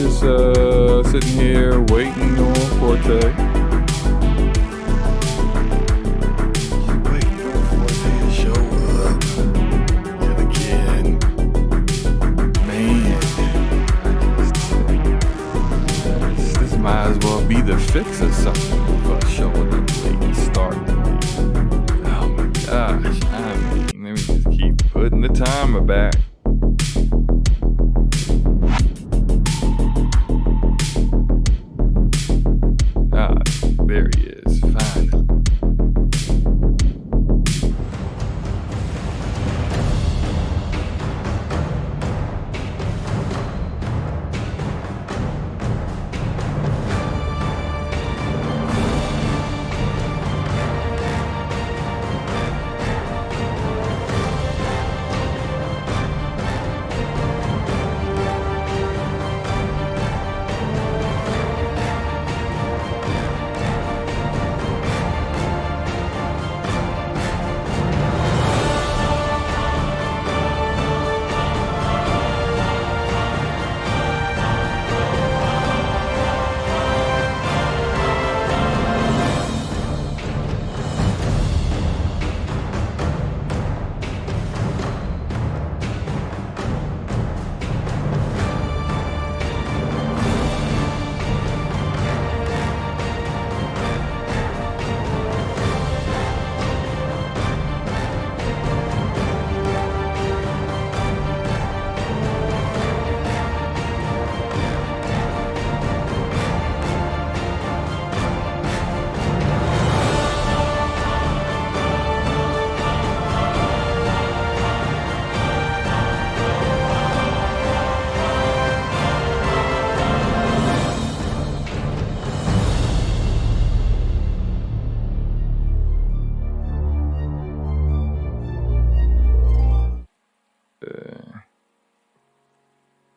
just sitting here waiting on Forte. Waiting on Forte to show up yet again. Man, This might as well be the fix or something for showing up late and starting late. Oh my gosh. I mean, let me just keep putting the timer back. Ah, there he is, finally.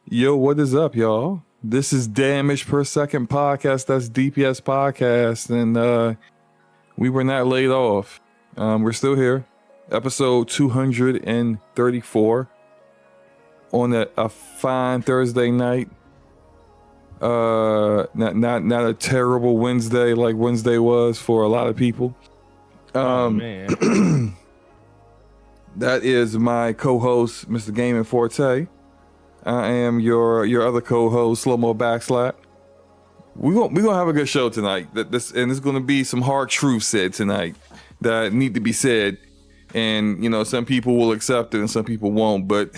Yo, what is up, y'all? This is Damage Per Second Podcast. That's DPS Podcast. And we were not laid off. We're still here. Episode 234 on a fine Thursday night. Not a terrible Wednesday like Wednesday was for a lot of people. Oh, man. That is my co-host, Mr. Game and Forte. I am your other co-host, SloMoBackSlap. We're gonna have a good show tonight. There's gonna be some hard truths said tonight that need to be said, and you know some people will accept it and some people won't, but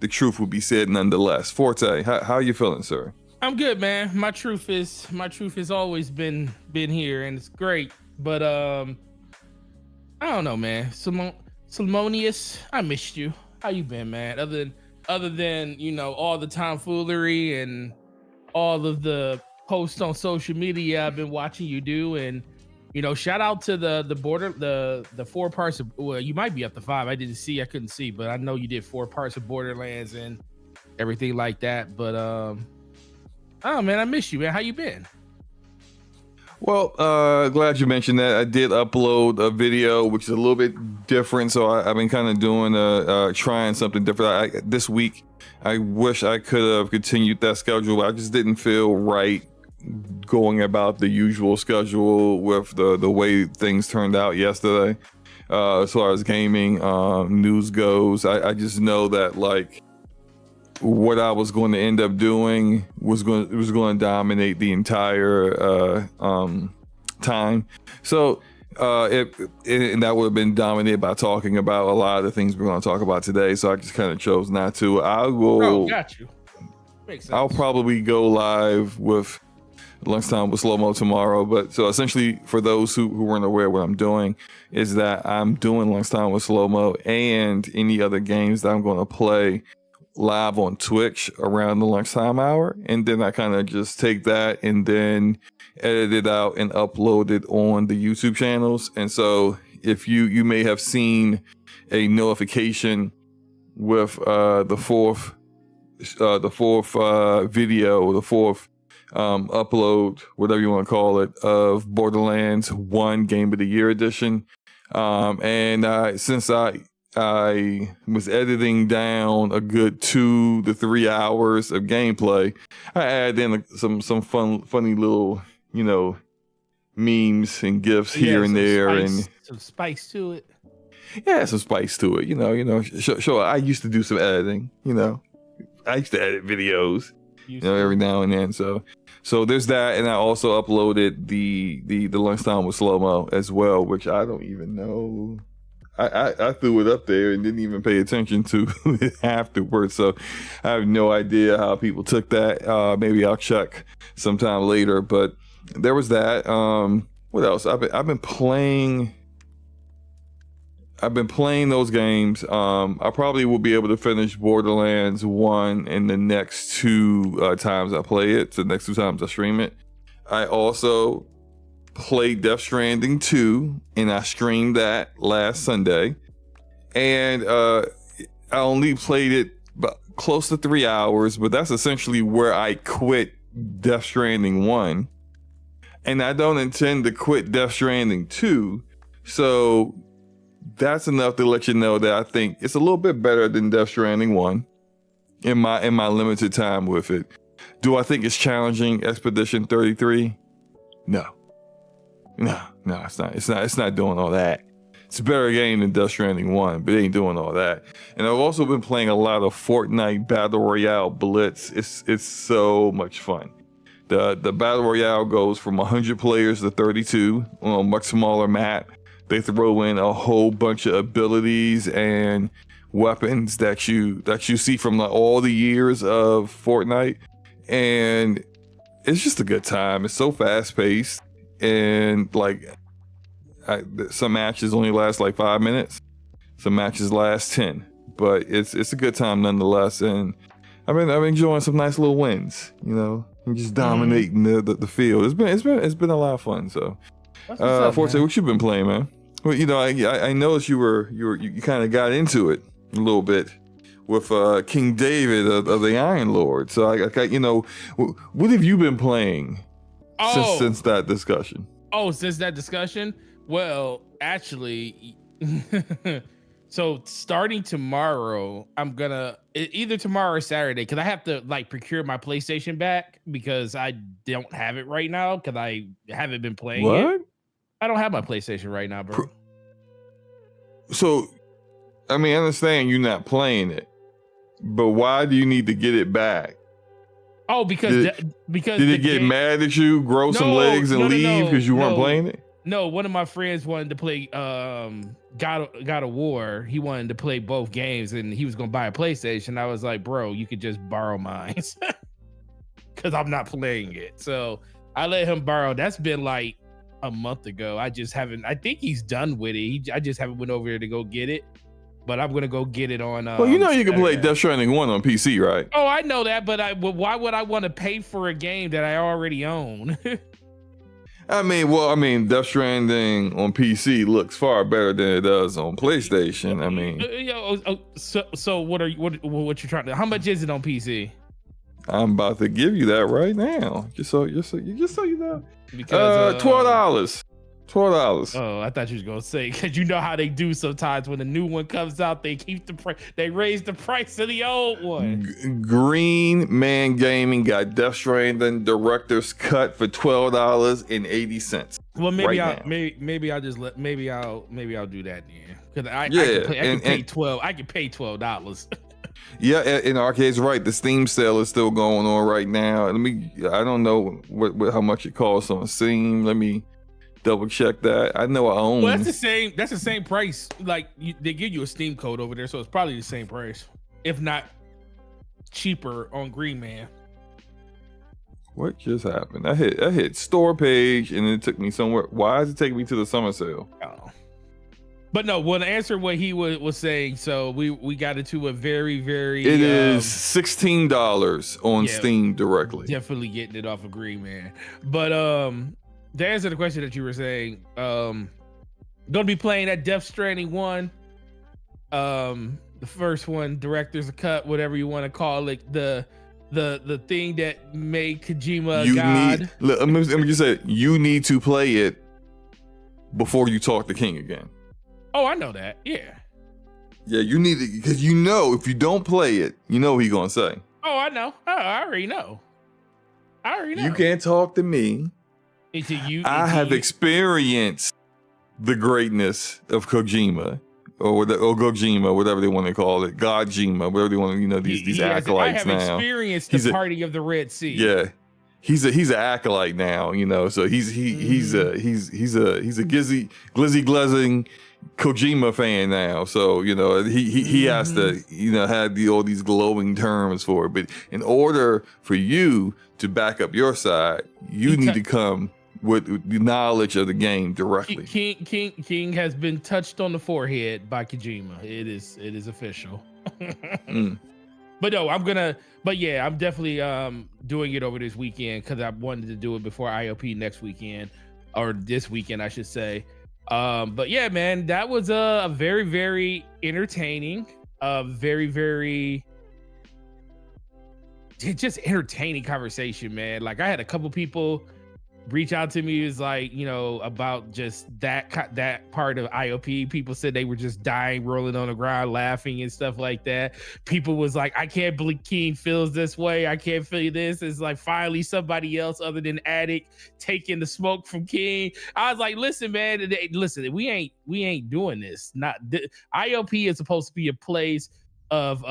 the truth will be said nonetheless. Forte, how you feeling, sir? I'm good, man. My truth has always been here, and it's great. But I don't know, man. Simonius, I missed you. How you been, man? Other than you know all the tomfoolery and all of the posts on social media I've been watching you do, and you know, shout out to the 4 parts of, well, you might be up to 5. I couldn't see, but I know you did 4 parts of Borderlands and everything like that. But oh man, I miss you, man. How you been? Well, glad you mentioned that. I did upload a video, which is a little bit different. So I've been kind of doing trying something different. This week, I wish I could have continued that schedule, but I just didn't feel right going about the usual schedule with the way things turned out yesterday. As far as gaming news goes, I just know that like what I was going to end up doing was going to dominate the entire time. So and that would have been dominated by talking about a lot of the things we're going to talk about today. So I just kind of chose not to. I will. Oh, got you. Makes sense. I'll probably go live with Lunchtime with SloMo tomorrow. But so essentially, for those who weren't aware, what I'm doing is that I'm doing Lunchtime with SloMo and any other games that I'm going to play live on Twitch around the lunchtime hour, and then I kind of just take that and then edit it out and upload it on the YouTube channels. And so if you may have seen a notification with the fourth video, the fourth upload, whatever you want to call it, of Borderlands 1 Game of the Year edition. And since I I was editing down a good 2 to 3 hours of gameplay. I added in some funny little, memes and gifs here and there, and some spice to it. yeah, some spice to it. Sure. I used to do some editing. I used to edit videos, every now and then. So there's that, and I also uploaded the lunchtime with SloMo as well, which I don't even know. I threw it up there and didn't even pay attention to it afterwards. So I have no idea how people took that. Maybe I'll check sometime later. But there was that. What else? I've been playing those games. I probably will be able to finish Borderlands 1 in the next 2 times I play it. So the next 2 times I stream it. I also played Death Stranding 2, and I streamed that last Sunday. And I only played it about close to 3 hours, but that's essentially where I quit Death Stranding 1. And I don't intend to quit Death Stranding 2. So that's enough to let you know that I think it's a little bit better than Death Stranding 1 in my limited time with it. Do I think it's challenging Expedition 33? No, it's not doing all that. It's a better game than Death Stranding 1, but it ain't doing all that. And I've also been playing a lot of Fortnite Battle Royale Blitz. It's so much fun. The Battle Royale goes from 100 players to 32 on a much smaller map. They throw in a whole bunch of abilities and weapons that you see from all the years of Fortnite, and it's just a good time. It's so fast paced, and some matches only last like 5 minutes, some matches last 10, but it's a good time nonetheless. And I've been enjoying some nice little wins, and just dominating the field. It's been a lot of fun. So, Forte, what you been playing, man? Well, I noticed you kind of got into it a little bit with King David of the Iron Lord. So what have you been playing since that discussion? Since that discussion? Well, actually, so starting tomorrow, I'm gonna either tomorrow or Saturday, because I have to procure my PlayStation back because I don't have it right now because I haven't been playing it. I don't have my PlayStation right now, bro. So, I understand you're not playing it, but why do you need to get it back? Oh, because did it get mad at you, grow some legs, and leave because you weren't playing it? No, one of my friends wanted to play God of War. He wanted to play both games, and he was gonna buy a PlayStation. I was like, bro, you could just borrow mine because I'm not playing it. So I let him borrow. That's been like a month ago. I think he's done with it. I just haven't went over there to go get it, but I'm gonna go get it on. Well, you can play Death Stranding 1 on PC, right? Oh, I know that, but why would I want to pay for a game that I already own? Death Stranding on PC looks far better than it does on PlayStation. So what you trying to? How much is it on PC? I'm about to give you that right now, just so you know. Because $12. Oh, I thought you was gonna say, because you know how they do sometimes when a new one comes out, they keep the price, they raise the price of the old one. Green Man Gaming got Death Stranding Director's Cut for $12.80. Well, maybe I'll do that then, because I can pay $12. I can pay $12. Yeah, in Arcade's right. The Steam sale is still going on right now. I don't know how much it costs on Steam. Let me double check that. I know I own. Well, that's the same price. They give you a Steam code over there, so it's probably the same price, if not cheaper on Green Man. What just happened? I hit store page and it took me somewhere. Why is it taking me to the summer sale? Oh. But no, well, to answer what he was saying, so we got into a very, very... It is $16 on Steam directly. Definitely getting it off of Green Man. But to answer the question that you were saying, gonna be playing that Death Stranding 1. The first one, Director's Cut, whatever you want to call it. The thing that made Kojima God. Let me just say, you need to play it before you talk to King again. Oh, I know that. Yeah. Yeah, you need it because you know if you don't play it, you know what he's gonna say. Oh, I know. Oh, I already know. You can't talk to me. I have experienced the greatness of Kojima or Gojima, whatever they want to call it, Godjima, whatever they want to, these acolytes now. I have experienced the party of the Red Sea. Yeah, he's an acolyte now, so he's a glizzy glazing Kojima fan now. So he has to have all these glowing terms for it. But in order for you to back up your side, you need to come with the knowledge of the game directly. King has been touched on the forehead by Kojima. It is official. But no, I'm definitely doing it over this weekend because I wanted to do it before IOP next weekend, or this weekend, I should say. But yeah, man, that was a very, very entertaining, very, very just entertaining conversation, man. Like I had a couple people reach out to me, is like, about just that part of IOP. People said they were just dying, rolling on the ground, laughing and stuff like that. People was like, I can't believe King feels this way. I can't feel this. It's like finally somebody else other than Addict taking the smoke from King. I was like, listen, man, we ain't doing this. IOP is supposed to be a place of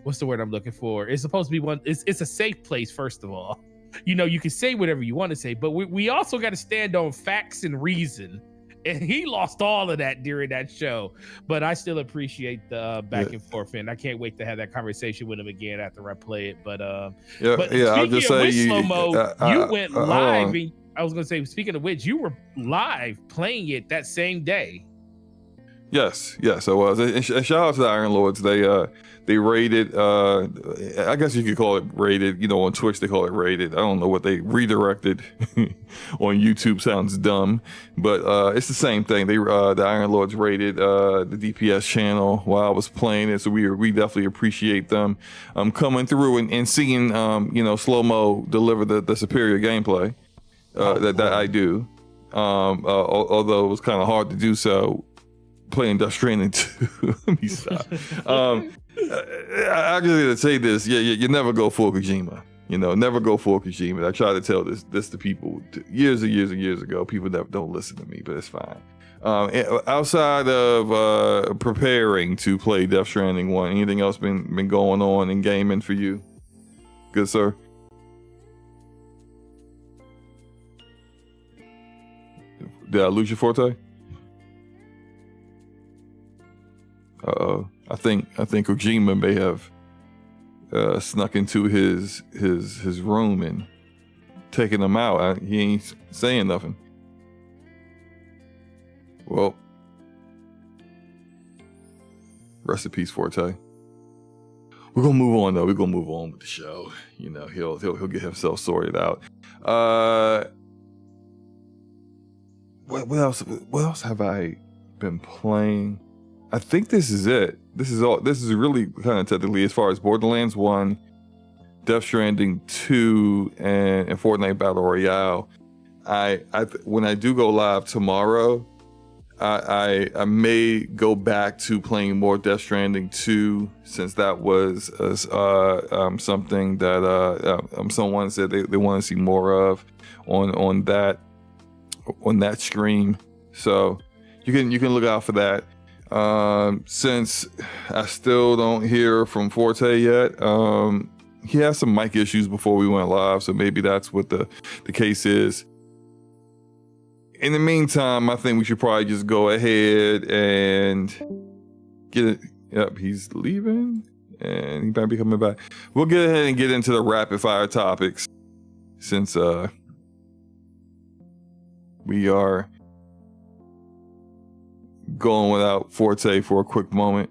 what's the word I'm looking for? It's supposed to be it's a safe place, first of all. You can say whatever you want to say, but we also got to stand on facts and reason. And he lost all of that during that show. But I still appreciate the back and forth, and I can't wait to have that conversation with him again after I play it. But I'll just say you went live. And I was going to say, speaking of which, you were live playing it that same day. Yes, I was. And shout out to the Iron Lords. They raided. I guess you could call it raided. On Twitch they call it raided. I don't know what they redirected on YouTube. Sounds dumb, but it's the same thing. The Iron Lords raided the DPS channel while I was playing it. So we definitely appreciate them coming through and seeing SloMo deliver the superior gameplay that I do. Although it was kind of hard to do so playing Death Stranding 2. Let me stop. I just gotta say this. You never go full Kojima. Never go full Kojima. I try to tell this to people years and years ago. People that don't listen to me, but it's fine. Outside of preparing to play Death Stranding 1, anything else been going on in gaming for you? Good sir? Did I lose you, Forte? I think Kojima may have snuck into his room and taken him out. He ain't saying nothing. Well, rest in peace, Forte. We're gonna move on though. We're gonna move on with the show. He'll get himself sorted out. What else have I been playing? I think this is it. This is really kind of technically as far as Borderlands 1, Death Stranding 2, and Fortnite Battle Royale. When I do go live tomorrow, I may go back to playing more Death Stranding 2, since that was something that someone said they want to see more of on that stream. So you can look out for that. Since I still don't hear from Forte yet, he has some mic issues before we went live, so maybe that's what the case is. In the meantime, I think we should probably just go ahead and get it. Yep, he's leaving and he might be coming back. We'll get ahead and get into the rapid fire topics, since we are going without Forte for a quick moment.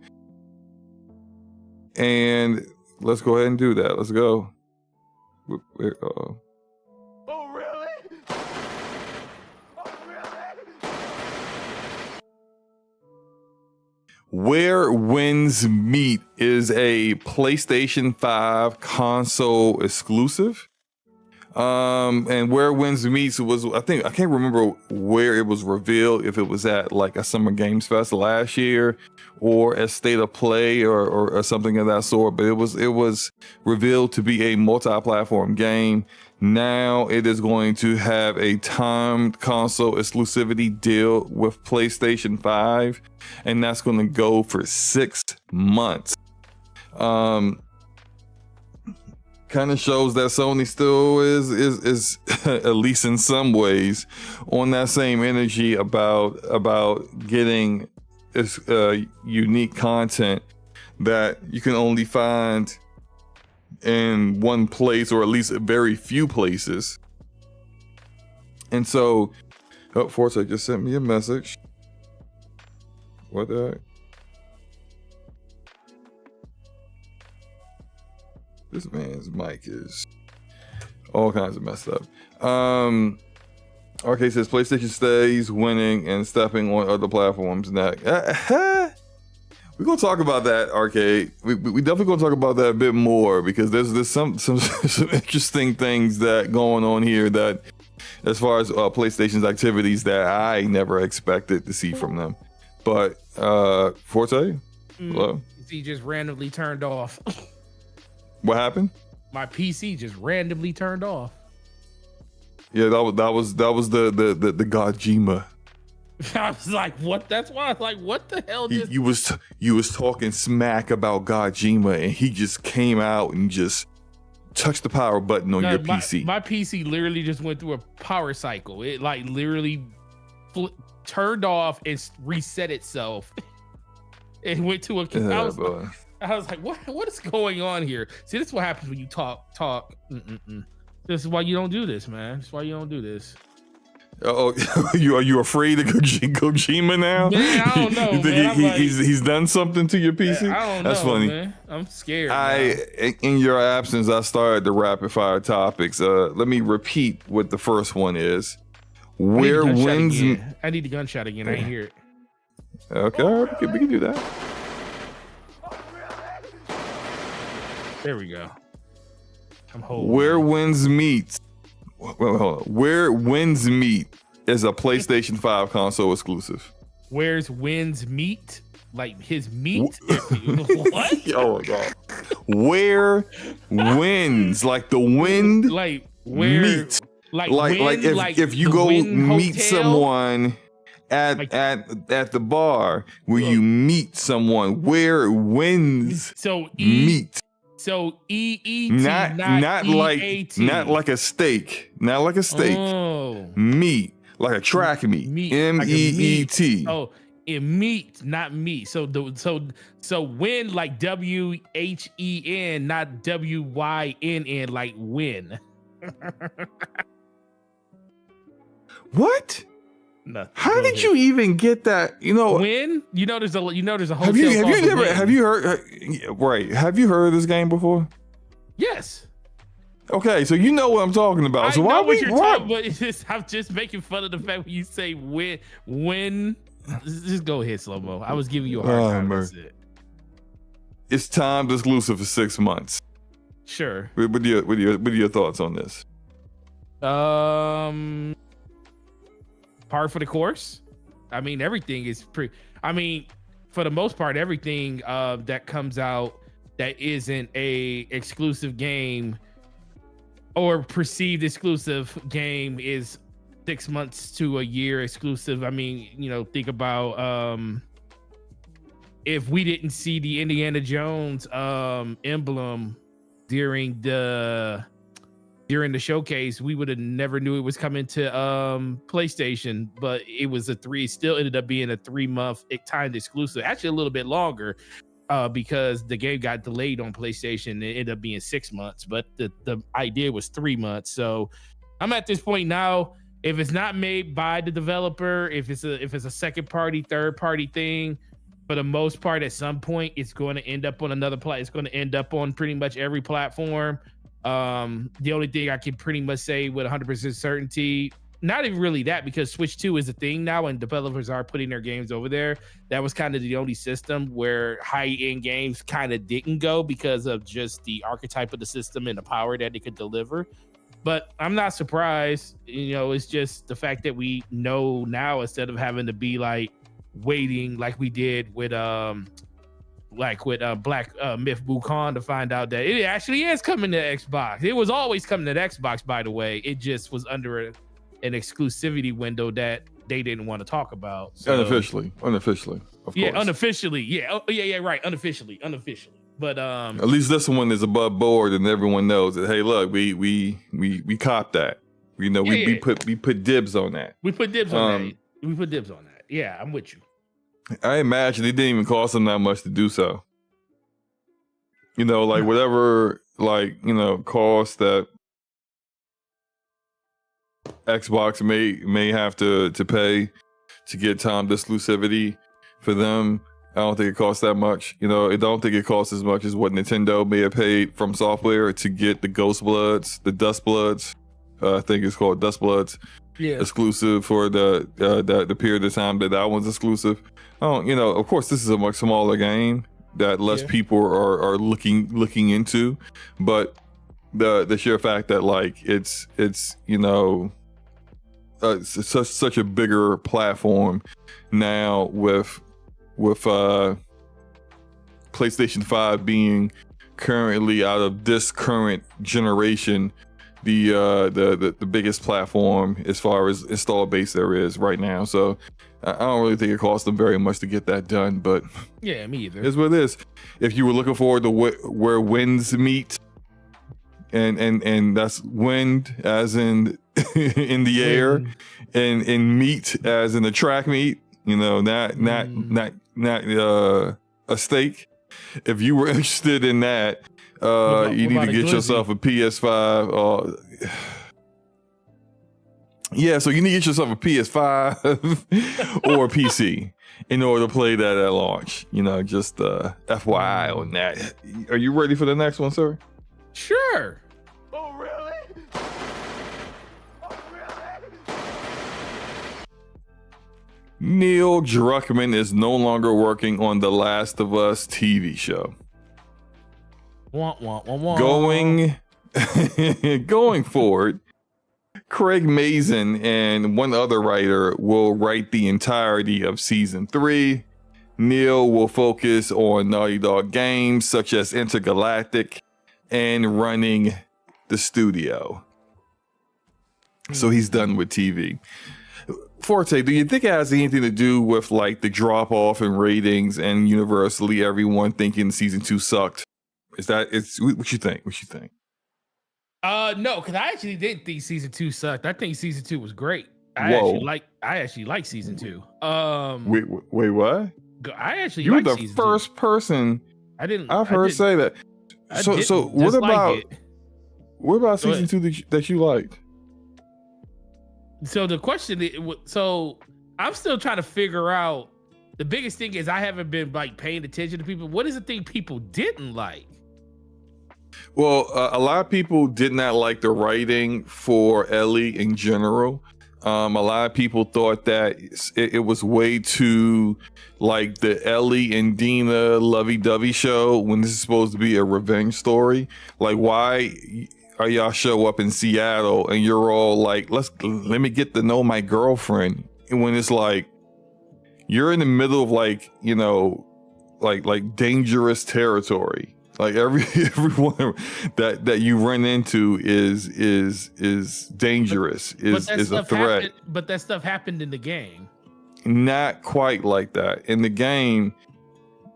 And let's go ahead and do that. Let's go. Oh, really? Oh, really? Where Winds Meet is a PlayStation 5 console exclusive. And where Winds Meets was, I can't remember where it was revealed, if it was at like a Summer Games Fest last year or a State of Play or something of that sort, but it was revealed to be a multi-platform game. Now it is going to have a timed console exclusivity deal with PlayStation 5, and that's going to go for 6 months. Kind of shows that Sony still is at least in some ways on that same energy about getting unique content that you can only find in one place, or at least very few places. And so, Forte just sent me a message. What the heck? This man's mic is all kinds of messed up. RK says PlayStation stays winning and stepping on other platforms next. We're gonna talk about that, Arcade. We definitely gonna talk about that a bit more, because there's some interesting things that going on here that, as far as PlayStation's activities, that I never expected to see from them. But Forte, hello. He just randomly turned off. What happened? My PC just randomly turned off. Yeah, that was the Gojima. I was like, what? That's why I was like, what the hell? You was talking smack about Gojima, and he just came out and just touched the power button on your PC. My PC literally just went through a power cycle. It like literally turned off and reset itself. It went to a. I was like, what is going on here? See, this is what happens when you talk. This is why you don't do this, man. This is why you don't do this. Oh, are you afraid of Kojima now? Man, I don't know. You think he's done something to your PC? I don't know. That's funny. Man. I'm scared. In your absence, I started the rapid fire topics. Let me repeat what the first one is. Where wins? I need the gunshot again. I didn't hear it. Okay, we can do that. There we go. I'm holding. Where Winds Meet. Hold on. Where Winds Meet is a PlayStation 5 console exclusive. Where's Winds Meet? Like his meat? What? Oh my god. Where wins, like the wind, like where meet, like if you go meet someone at the bar, where you meet someone, where wins meet. So EET, not like a steak, not like a steak. Oh. Meat, like a track meet. MEET. Oh, it meat, not meat. So win like WHEN, not WYNN, like win. What? Nothing. How did you even get that? Win? There's a hotel. Have you heard of this game before? Yes. Okay, so you know what I'm talking about. So I'm just making fun of the fact when you say win. Just go ahead, SloMo. I was giving you a hard time. That's it. It's timed exclusive for 6 months. Sure. What are your thoughts on this? Par for the course. I mean, everything is for the most part, everything that comes out that isn't a exclusive game or perceived exclusive game is 6 months to a year exclusive. I mean, think about if we didn't see the Indiana Jones emblem during the showcase, we would have never knew it was coming to PlayStation, but it was still ended up being a 3-month timed exclusive, actually a little bit longer, because the game got delayed on PlayStation. It ended up being 6 months, but the idea was 3 months. So I'm at this point now, if it's not made by the developer, if it's a second party, third party thing, for the most part, at some point, it's going to end up on another platform. It's going to end up on pretty much every platform. The only thing I can pretty much say with 100% certainty, not even really that, because Switch 2 is a thing now and developers are putting their games over there. That was kind of the only system where high-end games kind of didn't go because of just the archetype of the system and the power that it could deliver. But I'm not surprised. You know, it's just the fact that we know now instead of having to be like waiting like we did with Black Myth Wukong to find out that it actually is coming to Xbox. It was always coming to Xbox, by the way. It just was under an exclusivity window that they didn't want to talk about. So, unofficially, of course. Unofficially. Yeah. Oh, yeah, right. Unofficially. But at least this one is above board, and everyone knows that. Hey, look, we copped that. You know, we put dibs on that. We put dibs on that. We put dibs on that. Yeah, I'm with you. I imagine it didn't even cost them that much to do so. You know, like whatever, like, you know, cost that Xbox may have to pay to get timed exclusivity for them. I don't think it costs that much. You know, I don't think it costs as much as what Nintendo may have paid from software to get the Ghost Bloods, the Dust Bloods. I think it's called Dust Bloods. Yeah. Exclusive for the period of time that one's exclusive. Oh, you know, of course, this is a much smaller game that less people are looking into, but the sheer fact that like it's you know such a bigger platform now with PlayStation 5 being currently out of this current generation the biggest platform as far as install base there is right now. So I don't really think it cost them very much to get that done, but yeah, me either. It's what it is. If you were looking forward to where winds meet, and that's wind as in in the air, and meat as in the track meet, you know, not a steak. If you were interested in that, you need to get yourself a PS5. Yeah, so you need to get yourself a PS5 or a PC in order to play that at launch. You know, just FYI on that. Are you ready for the next one, sir? Sure. Oh, really? Oh, really? Neil Druckmann is no longer working on the Last of Us TV show. Going forward, Craig Mazin and one other writer will write the entirety of season 3. Neil will focus on Naughty Dog games such as Intergalactic and running the studio. So he's done with TV. Forte, do you think it has anything to do with like the drop off in ratings and universally everyone thinking season 2 sucked? What you think? No, because I actually didn't think season 2 sucked. I think season 2 was great. I actually like season 2. Wait, what? I actually you were the first person I've heard say that. So what about season 2 that you liked? So the question is, so I'm still trying to figure out. The biggest thing is I haven't been like paying attention to people. What is the thing people didn't like? Well, a lot of people did not like the writing for Ellie in general. A lot of people thought that it was way too like the Ellie and Dina lovey-dovey show when this is supposed to be a revenge story. Like, why are y'all show up in Seattle and you're all like, let me get to know my girlfriend, and when it's like you're in the middle of like, you know, like dangerous territory. Like everyone that you run into is dangerous, is a threat. But that stuff happened in the game. Not quite like that. In the game,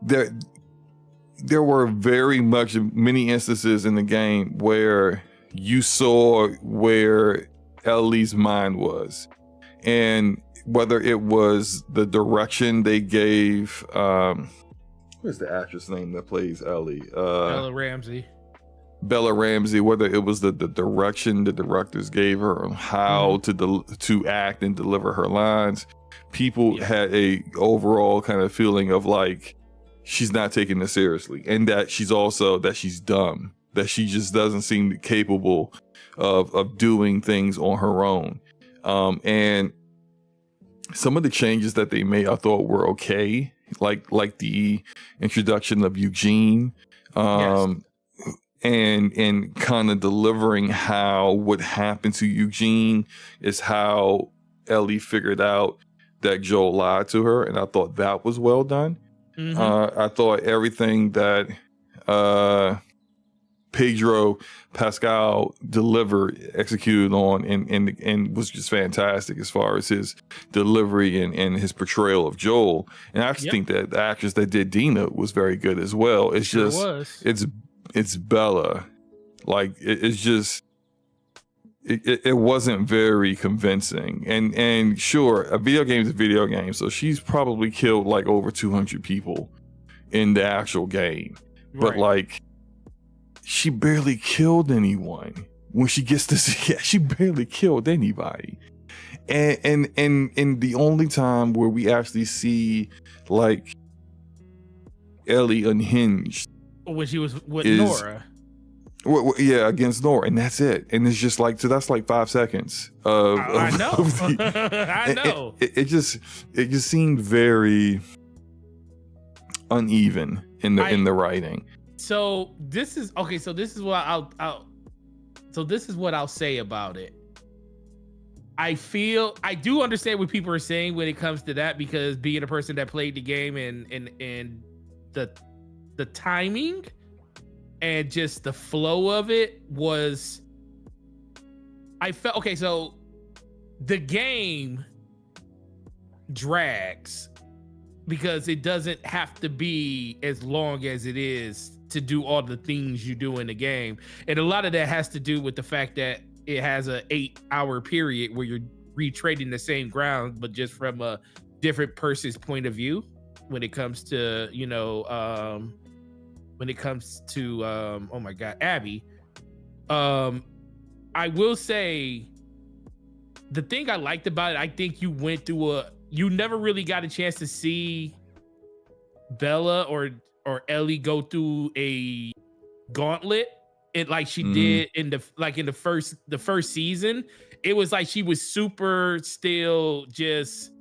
there were very much many instances in the game where you saw where Ellie's mind was, and whether it was the direction they gave. What's the actress name that plays Ellie? Bella Ramsey. Bella Ramsey. Whether it was the direction the directors gave her on how to act and deliver her lines, people had a overall kind of feeling of like she's not taking this seriously, and that she's dumb, that she just doesn't seem capable of doing things on her own. And some of the changes that they made, I thought were okay. Like the introduction of Eugene, and and kind of delivering how what happened to Eugene is how Ellie figured out that Joel lied to her, and I thought that was well done. I thought everything that Pedro Pascal executed on, and was just fantastic as far as his delivery and his portrayal of Joel. And I actually think that the actress that did Dina was very good as well. It's it's Bella. Like it's just it wasn't very convincing. And sure, a video game is a video game, so she's probably killed like over 200 people in the actual game. But like, she barely killed anyone when she gets to see. Yeah, she barely killed anybody. And the only time where we actually see like Ellie unhinged, when she was with Nora. Yeah, against Nora, and that's it. And it's just like, so that's like 5 seconds of I know. I know. It just seemed very uneven in the writing. So this is okay. So this is what I'll say about it. I do understand what people are saying when it comes to that, because being a person that played the game and the timing and just the flow of it was, I felt okay. So the game drags because it doesn't have to be as long as it is to do all the things you do in the game. And a lot of that has to do with the fact that it has a 8-hour period where you're retrading the same ground, but just from a different person's point of view when it comes to, oh my God, Abby. I will say the thing I liked about it, I think you never really got a chance to see Bella or Ellie go through a gauntlet. It like she did in the first season. It was like she was super still just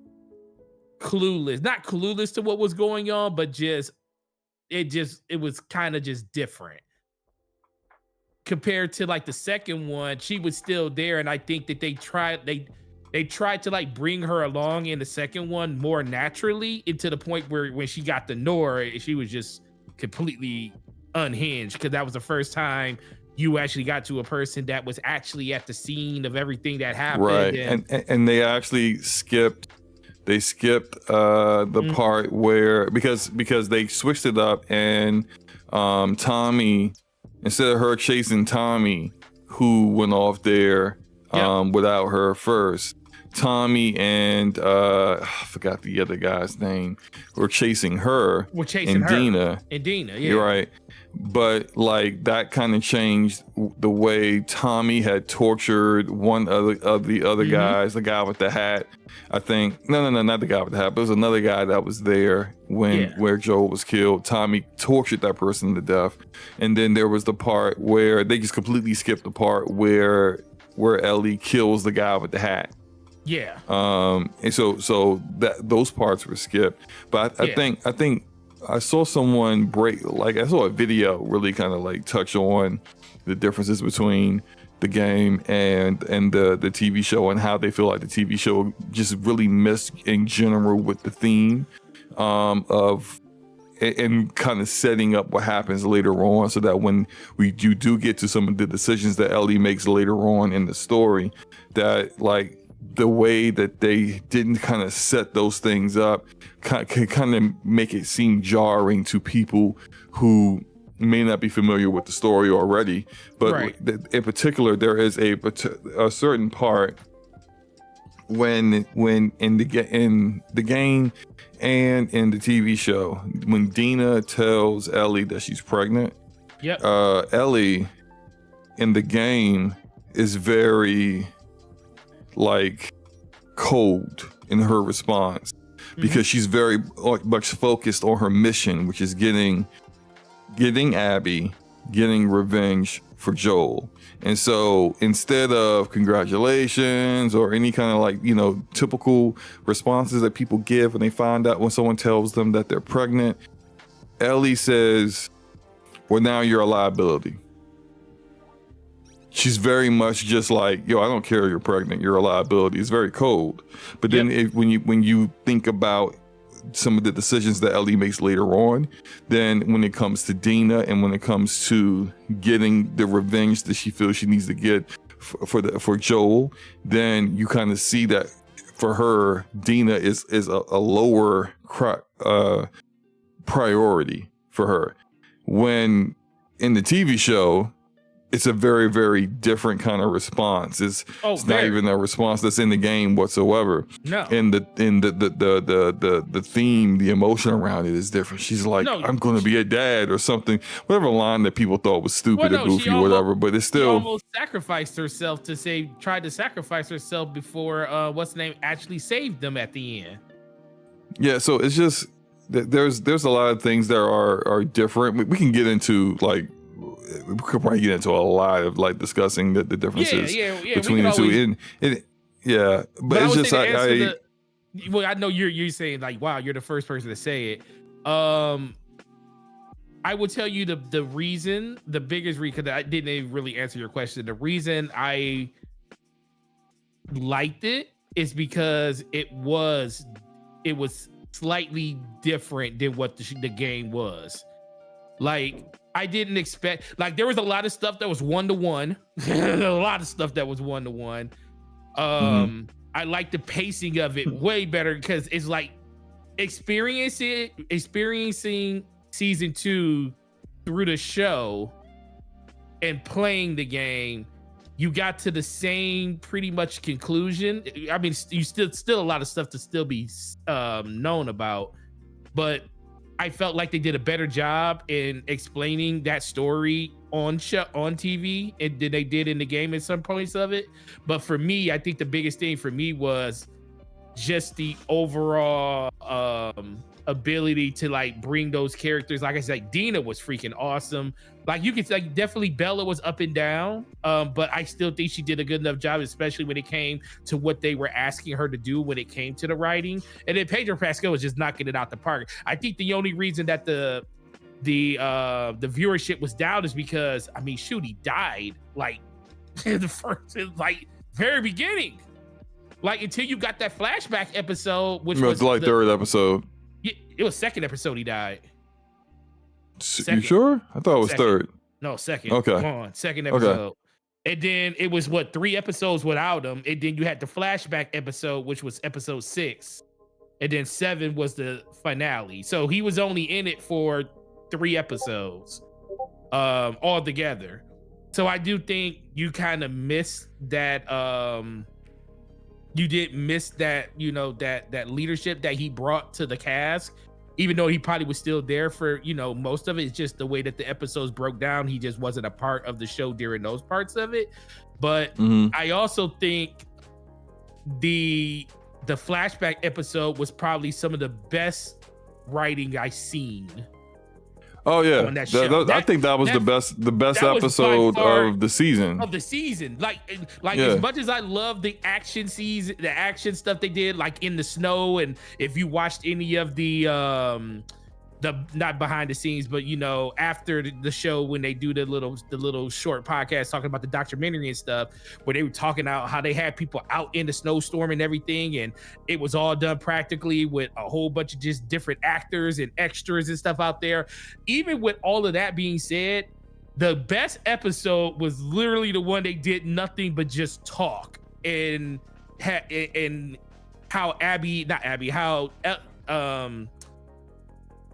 clueless. Not clueless to what was going on, but it was kind of just different. Compared to like the second one, she was still there, and I think that they tried to like bring her along in the second one more naturally, into the point where when she got to Nora, she was just completely unhinged, because that was the first time you actually got to a person that was actually at the scene of everything that happened. Right. And they actually skipped the part where, because they switched it up, and Tommy, instead of her chasing Tommy, who went off there without her first, Tommy and I forgot the other guy's name, were chasing her. Dina. And Dina, yeah. You're right. But like that kind of changed the way Tommy had tortured one of the other guys, the guy with the hat. I think no, not the guy with the hat, but it was another guy that was there where Joel was killed. Tommy tortured that person to death, and then there was the part where they just completely skipped the part where Ellie kills the guy with the hat. Yeah. And so that those parts were skipped, but I think I saw someone I saw a video really kind of like touch on the differences between the game and the TV show, and how they feel like the TV show just really missed in general with the theme of and kind of setting up what happens later on, so that when you do get to some of the decisions that Ellie makes later on in the story, that like the way that they didn't kind of set those things up can kind of make it seem jarring to people who may not be familiar with the story already. But in particular, there is a certain part when in the game and in the TV show, when Dina tells Ellie that she's pregnant. Ellie in the game is very like cold in her response, because she's very much focused on her mission, which is getting Abby, getting revenge for Joel. And so instead of congratulations or any kind of like, typical responses that people give when they find out when someone tells them that they're pregnant, Ellie says, well, now you're a liability. she's very much just like, yo, I don't care, you're pregnant, you're a liability. It's very cold. But then when you think about some of the decisions that Ellie makes later on, then when it comes to Dina and when it comes to getting the revenge that she feels she needs to get for Joel, then you kind of see that for her, Dina is a lower priority for her. When in the TV show, it's a very, very different kind of response. It's not even a response that's in the game whatsoever. No. And the theme, the emotion around it is different. She's like, I'm going to be a dad or something. Whatever line that people thought was stupid or goofy or whatever, but it's still. She almost sacrificed herself tried to sacrifice herself before what's the name actually saved them at the end. Yeah, so it's just there's a lot of things that are different. We can get into like. We could probably get into a lot of like discussing the differences between the two. But it's just well, I know you're saying like, wow, you're the first person to say it. I will tell you the biggest reason, because I didn't even really answer your question. The reason I liked it is because it was slightly different than what the game was. Like, I didn't expect, like, there was a lot of stuff that was 1-to-1. A lot of stuff that was 1-to-1. I like the pacing of it way better because it's like experiencing season 2 through the show and playing the game. You got to the same pretty much conclusion. I mean, you still a lot of stuff to still be known about, but I felt like they did a better job in explaining that story on TV than they did in the game at some points of it. But for me, I think the biggest thing for me was just the overall ability to like bring those characters. Like I said, like, Dina was freaking awesome. Like, you could like, definitely Bella was up and down, but I still think she did a good enough job, especially when it came to what they were asking her to do when it came to the writing. And then Pedro Pascal was just knocking it out the park. I think the only reason that the viewership was down is because, I mean, shoot, he died like in the first, like, very beginning. Like, until you got that flashback episode, which was like third episode. It was second episode he died. You sure? I thought it was third. No, second. Okay. Come on, second episode. Okay. And then it was 3 episodes without him. And then you had the flashback episode, which was episode 6. And then 7 was the finale. So he was only in it for 3 episodes all together. So I do think you kind of missed that. You didn't miss that, you know, that leadership that he brought to the cast. Even though he probably was still there for, you know, most of it. It's just the way that the episodes broke down. He just wasn't a part of the show during those parts of it. But I also think the flashback episode was probably some of the best writing I've seen. Oh yeah, I think that was the best episode of the season. Like as much as I love the action stuff they did, like in the snow, and if you watched any of the not behind the scenes, but you know, after the show when they do the little short podcast talking about the documentary and stuff, where they were talking about how they had people out in the snowstorm and everything, and it was all done practically with a whole bunch of just different actors and extras and stuff out there. Even with all of that being said, the best episode was literally the one they did nothing but just talk and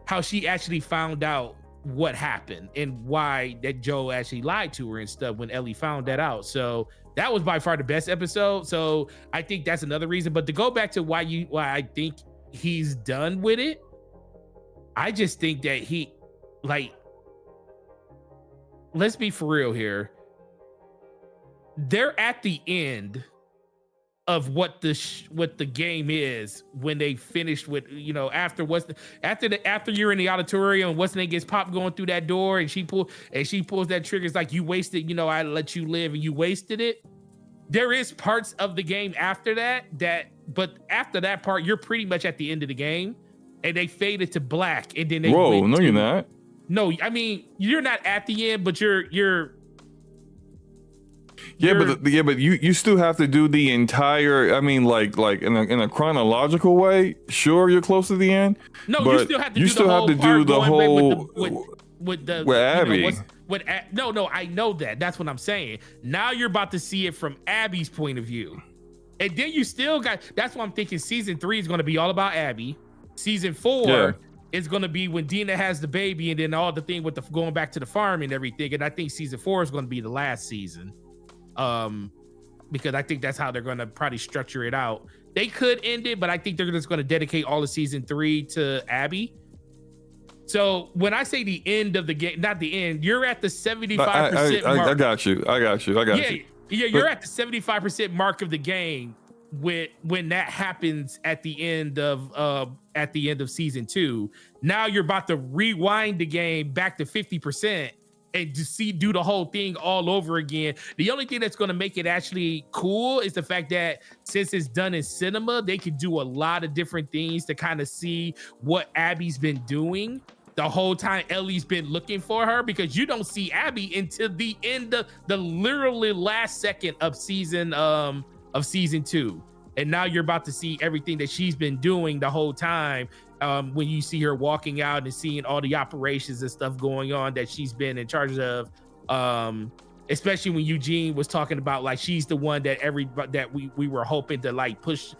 how she actually found out what happened and why that Joe actually lied to her and stuff when Ellie found that out. So that was by far the best episode. So I think that's another reason. But to go back to why I think he's done with it, I just think that he, like, let's be for real here. They're at the end of what the game is when they finished with, you know, after you're in the auditorium and what's name gets popped going through that door and she pulls that trigger. It's like, you wasted, you know, I let you live and you wasted it. There is parts of the game after that, but after that part, you're pretty much at the end of the game, and they faded to black, and then they you're not. No, I mean, you're not at the end, but you're but you still have to do the entire. I mean, like in a chronological way. Sure, you're close to the end. No, but you still have to do the whole with Abby. No, I know that. That's what I'm saying. Now you're about to see it from Abby's point of view, and then you still got. That's why I'm thinking season 3 is going to be all about Abby. Season 4 is going to be when Dina has the baby, and then all the thing with the going back to the farm and everything. And I think season 4 is going to be the last season, because I think that's how they're going to probably structure it out. They could end it, but I think they're just going to dedicate all of season 3 to Abby. So when I say the end of the game, not the end, you're at the 75% mark. I got you. Yeah, you're at the 75% mark of the game when that happens at the end of season 2. Now you're about to rewind the game back to 50% and to do the whole thing all over again. The only thing that's going to make it actually cool is the fact that since it's done in cinema, they can do a lot of different things to kind of see what Abby's been doing the whole time Ellie's been looking for her, because you don't see Abby until the end of the literally last second of season 2. And now you're about to see everything that she's been doing the whole time. When you see her walking out and seeing all the operations and stuff going on that she's been in charge of, especially when Eugene was talking about like she's the one that we were hoping to like push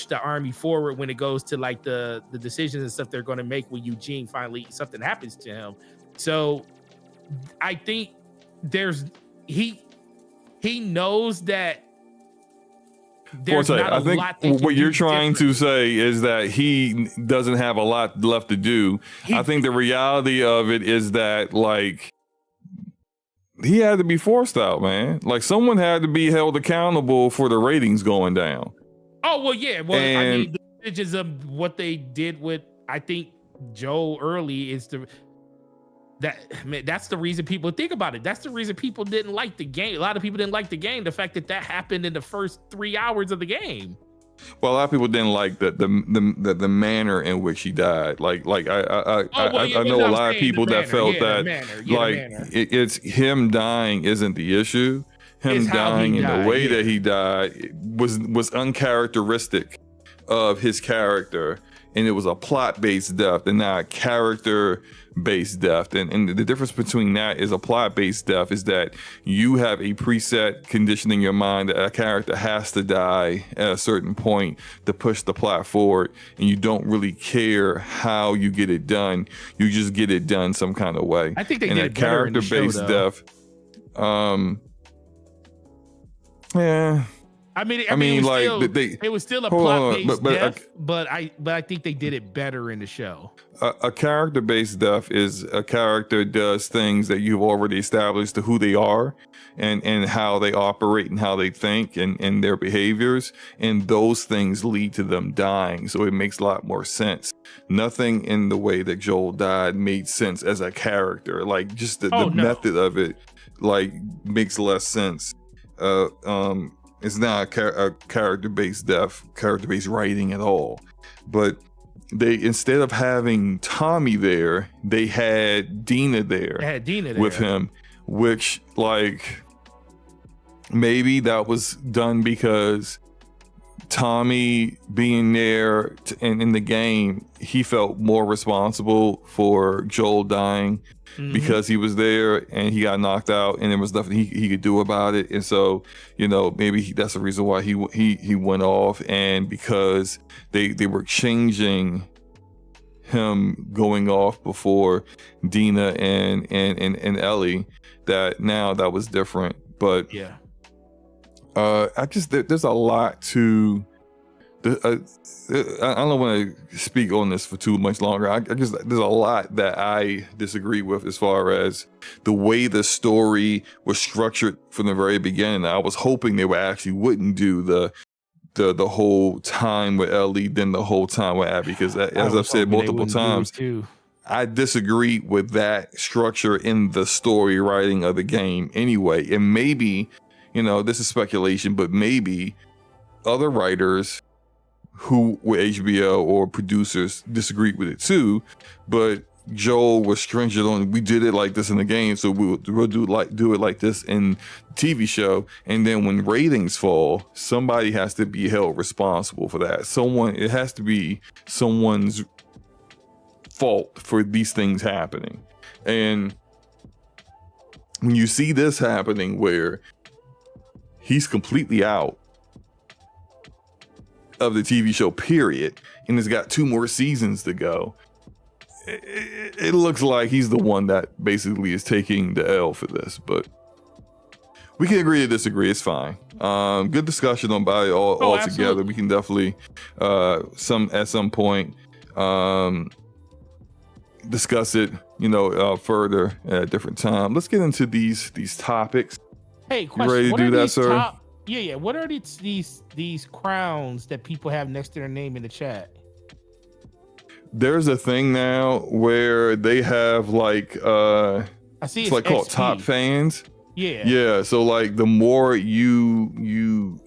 the army forward when it goes to like the decisions and stuff they're going to make when Eugene finally something happens to him. So I think he knows that there's Forte, not a I think lot that what you're trying to say is that he doesn't have a lot left to do. I think the reality of it is that like he had to be forced out, man. Like someone had to be held accountable for the ratings going down. Oh, well, yeah. Well, I mean, the images of what they did with, I think, Joe early is that's the reason people think about it. That's the reason people didn't like the game. A lot of people didn't like the game. The fact that happened in the first 3 hours of the game. Well, a lot of people didn't like the manner in which he died. I know a lot of people that felt that it's him dying isn't the issue. Him dying in the way that he died was uncharacteristic of his character, and it was a plot-based death and not a character-based death. And the difference between that is a plot-based death is that you have a preset condition in your mind that a character has to die at a certain point to push the plot forward, and you don't really care how you get it done. You just get it done some kind of way. I think they and did it better in the show, character-based death. Yeah. I mean, it was still a plot-based death, but I think they did it better in the show. A character-based death is a character does things that you've already established to who they are and how they operate and how they think and their behaviors, and those things lead to them dying. So it makes a lot more sense. Nothing in the way that Joel died made sense as a character. Like just the method of it, like makes less sense. It's not a character-based death, character-based writing at all. But they, instead of having Tommy there, they had Dina there. With him, which like maybe that was done because Tommy being there and in the game, he felt more responsible for Joel dying. Because he was there and he got knocked out and there was nothing he could do about it. And so, maybe that's the reason why he went off. And because they were changing him going off before Dina and Ellie, that now that was different. But yeah, there's a lot to I don't want to speak on this for too much longer. There's a lot that I disagree with as far as the way the story was structured from the very beginning. I was hoping they wouldn't do the whole time with Ellie, then the whole time with Abby, because as I've said multiple times, I disagree with that structure in the story writing of the game anyway. And maybe, this is speculation, but maybe other writers who were HBO or producers disagreed with it too, but Joel was stringent on, we did it like this in the game, so we'll do it like this in the TV show. And then when ratings fall, somebody has to be held responsible for that. It has to be someone's fault for these things happening. And when you see this happening where he's completely out of the TV show, period, and it's got 2 more seasons to go, it looks like he's the one that basically is taking the L for this. But we can agree to disagree. It's fine. Good discussion on by all together. We can definitely at some point discuss it, further at a different time. Let's get into these topics. Hey, question. You ready to do that, sir? Yeah. What are these crowns that people have next to their name in the chat? There's a thing now where they have like I see it's like called XP. top fans. Yeah. So like the more you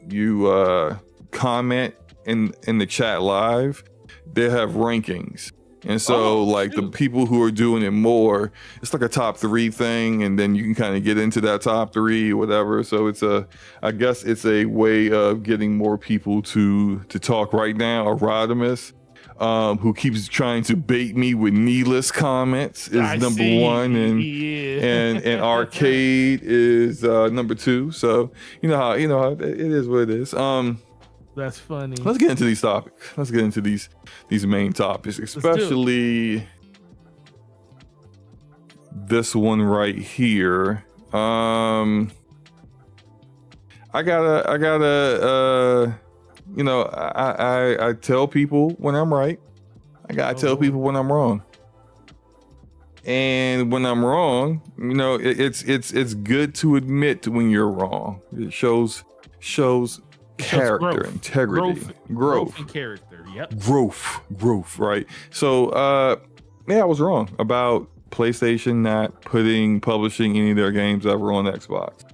comment in the chat live, they have rankings. And so the people who are doing it more, it's like a top 3 thing, and then you can kind of get into that top 3 or whatever. So I guess it's a way of getting more people to talk right now. Rodimus, who keeps trying to bait me with needless comments, is number 1, and Arcade is number 2. So you know how it is what it is. That's funny. Let's get into these topics. Let's get into these main topics, especially this one right here. I tell people when I'm right. I gotta tell people when I'm wrong. And when I'm wrong, it's good to admit when you're wrong. It shows character, integrity, growth and character. Yep. Growth, right? So I was wrong about PlayStation not publishing any of their games ever on Xbox,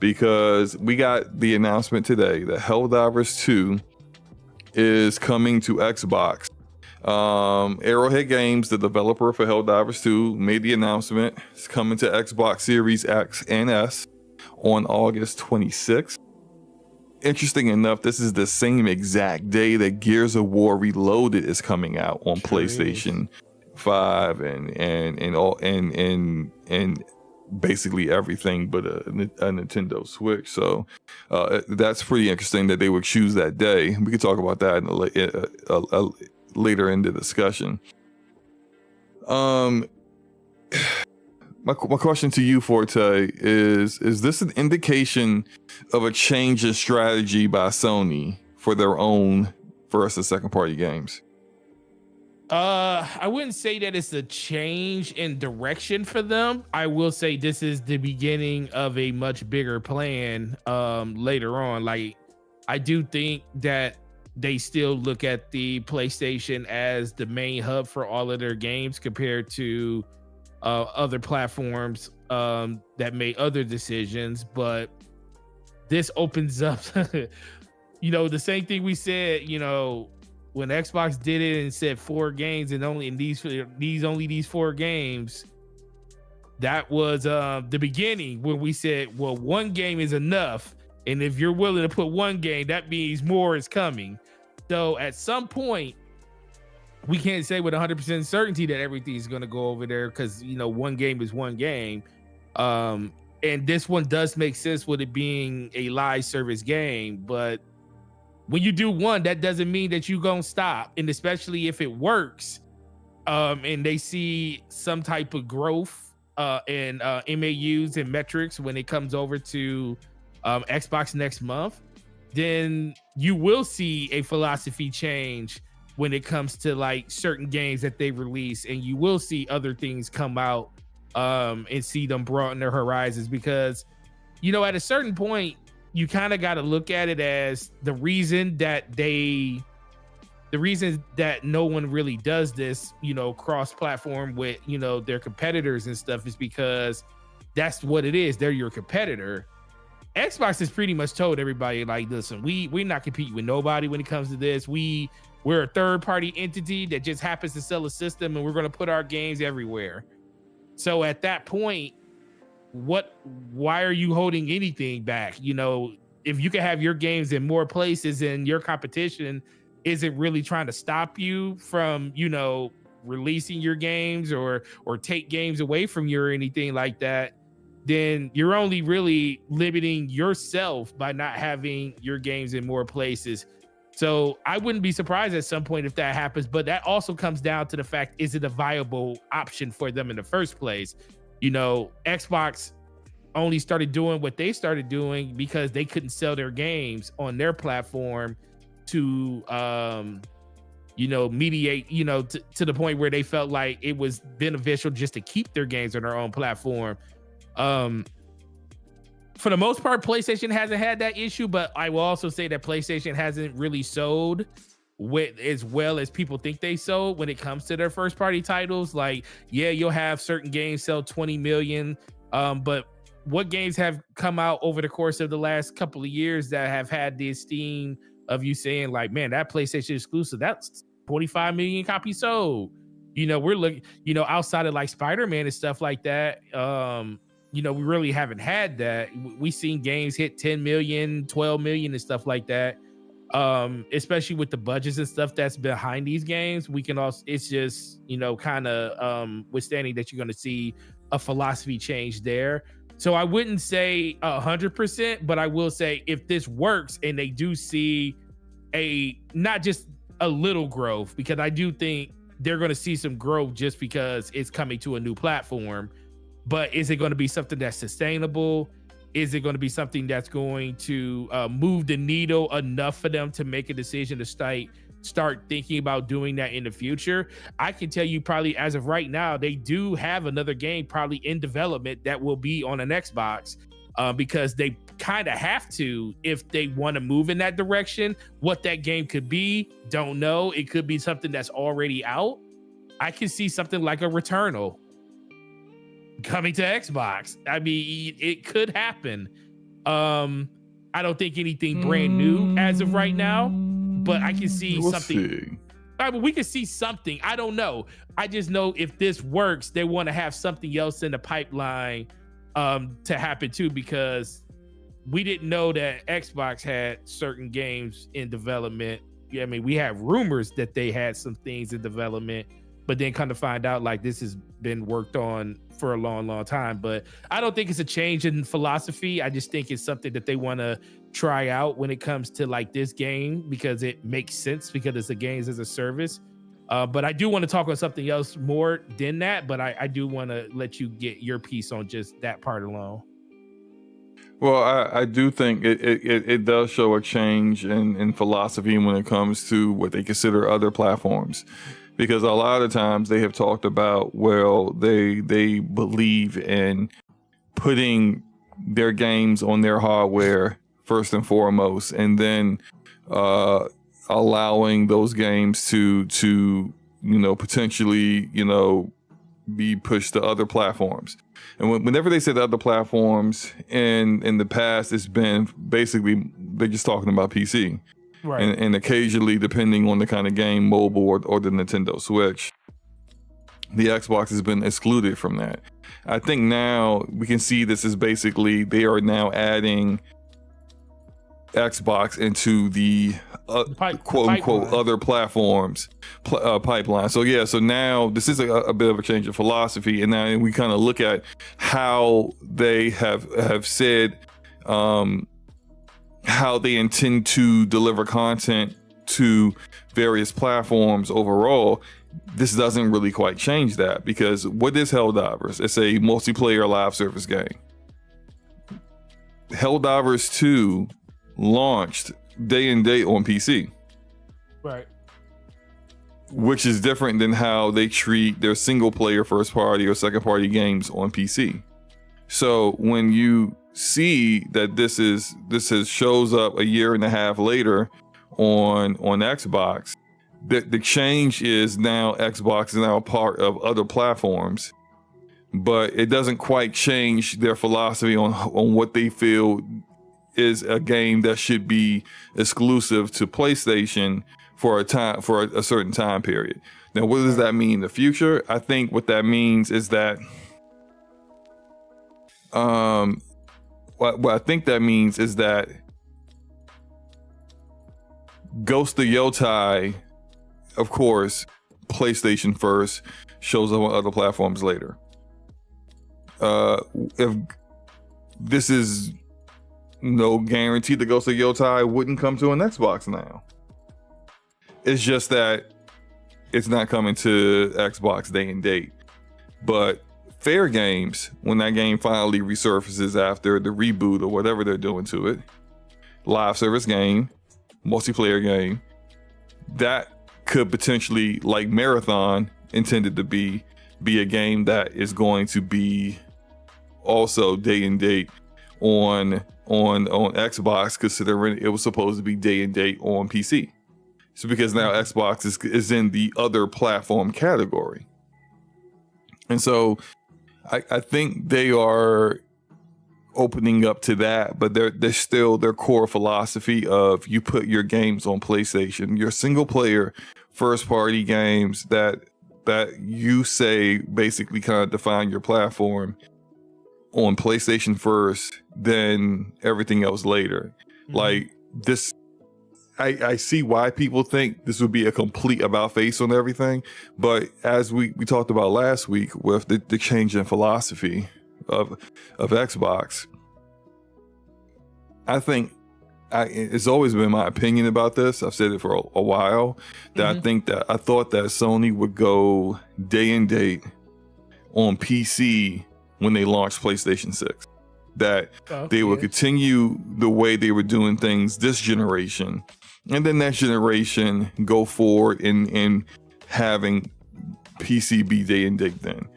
because we got the announcement today that Helldivers 2 is coming to Xbox. Arrowhead Games, the developer for Helldivers 2, made the announcement. It's coming to Xbox Series X and S on August 26th. Interesting enough, this is the same exact day that Gears of War Reloaded is coming out on PlayStation 5 and basically everything but a Nintendo Switch. So that's pretty interesting that they would choose that day. We could talk about that later in the discussion. My question to you, Forte, is this an indication of a change in strategy by Sony for their own first and second party games? I wouldn't say that it's a change in direction for them. I will say this is the beginning of a much bigger plan later on. Like, I do think that they still look at the PlayStation as the main hub for all of their games compared to other platforms that made other decisions. But this opens up the same thing we said, when Xbox did it and said 4 games and only in these 4 games. That was the beginning when we said, well, 1 game is enough, and if you're willing to put 1 game, that means more is coming. So at some point, we can't say with 100% certainty that everything's going to go over there, because 1 game is 1 game. And this one does make sense with it being a live service game, but when you do 1, that doesn't mean that you're going to stop. And especially if it works, and they see some type of growth in MAUs and metrics when it comes over to Xbox next month, then you will see a philosophy change when it comes to like certain games that they release, and you will see other things come out and see them broaden their horizons. Because at a certain point, you kind of got to look at it as the reason that no one really does this, cross-platform with, their competitors and stuff, is because that's what it is. They're your competitor. Xbox has pretty much told everybody, like, listen, we're not competing with nobody when it comes to this. We're a third party entity that just happens to sell a system, and we're going to put our games everywhere. So at that point, why are you holding anything back? You know, if you can have your games in more places and your competition isn't really trying to stop you from, you know, releasing your games or take games away from you or anything like that, then you're only really limiting yourself by not having your games in more places. So I wouldn't be surprised at some point if that happens, but that also comes down to the fact, is it a viable option for them in the first place? You know, Xbox only started doing what they started doing because they couldn't sell their games on their platform to, you know, mediate, you know, to the point where they felt like it was beneficial just to keep their games on their own platform. For the most part, PlayStation hasn't had that issue, but I will also say that PlayStation hasn't really sold with as well as people think they sold when it comes to their first party titles. Like, yeah, you'll have certain games sell 20 million, but what games have come out over the course of the last couple of years that have had the esteem of you saying, like, man, that PlayStation exclusive, that's 25 million copies sold? You know, we're looking, you know, outside of like Spider-Man and stuff like that, you know, we really haven't had that. We've seen games hit 10 million, 12 million and stuff like that. Especially with the budgets and stuff that's behind these games. We can also, it's just, you know, kind of withstanding that you're going to see a philosophy change there. So I wouldn't say 100%, but I will say if this works and they do see not just a little growth, because I do think they're going to see some growth just because it's coming to a new platform. But is it going to be something that's sustainable? Is it going to be something that's going to move the needle enough for them to make a decision to start thinking about doing that in the future? I can tell you probably as of right now, they do have another game probably in development that will be on an Xbox because they kind of have to if they want to move in that direction. What that game could be, don't know. It could be something that's already out. I can see something like a Returnal coming to Xbox. I mean, it could happen. I don't think anything brand new as of right now, but I can see something. I mean, we can see something. I don't know. I just know if this works, they want to have something else in the pipeline to happen too, because we didn't know that Xbox had certain games in development. Yeah, I mean, we have rumors that they had some things in development, but then kind of find out like this has been worked on for a long, long time. But I don't think it's a change in philosophy. I just think it's something that they want to try out when it comes to like this game, because it makes sense because it's a games as a service. But I do want to talk on something else more than that. But I do want to let you get your piece on just that part alone. Well, I do think it does show a change in philosophy when it comes to what they consider other platforms. Because a lot of times they have talked about, well, they believe in putting their games on their hardware first and foremost, and then allowing those games to you know, potentially, you know, be pushed to other platforms. And whenever they said other platforms in the past, it's been basically they're just talking about PC. Right. And occasionally, depending on the kind of game, mobile or the Nintendo Switch, the Xbox has been excluded from that. I think now we can see this is basically they are now adding Xbox into the quote unquote other platforms pipeline. So yeah, so now this is a bit of a change of philosophy, and now we kind of look at how they have said how they intend to deliver content to various platforms overall. This doesn't really quite change that, because what is Helldivers? It's a multiplayer live service game. Helldivers 2 launched day and date on PC. Right. Which is different than how they treat their single player first party or second party games on PC. So when you see that this shows up a year and a half later on Xbox, the change is now Xbox is now a part of other platforms, but it doesn't quite change their philosophy on what they feel is a game that should be exclusive to PlayStation for a certain time period. Now, what does that mean in the future? I think what that means is that what I think that means is that Ghost of Yotai, of course, PlayStation first, shows up on other platforms later. If this is no guarantee the Ghost of Yotai wouldn't come to an Xbox now. It's just that it's not coming to Xbox day and date. But Fair Games, when that game finally resurfaces after the reboot or whatever they're doing to it, live service game, multiplayer game, that could potentially, like Marathon intended to be a game that is going to be also day and date on Xbox, considering it was supposed to be day and date on PC. So because now Xbox is in the other platform category. And so I think they are opening up to that, but they're still their core philosophy of you put your games on PlayStation, your single player first party games that you say basically kind of define your platform on PlayStation first, then everything else later. Mm-hmm. Like this, I see why people think this would be a complete about face on everything, but as we talked about last week with the change in philosophy of Xbox, I think it's always been my opinion about this. I've said it for a while that I thought that Sony would go day and date on PC when they launched PlayStation 6. That they would continue the way they were doing things this generation, and then next generation go forward in having PC be day and date then.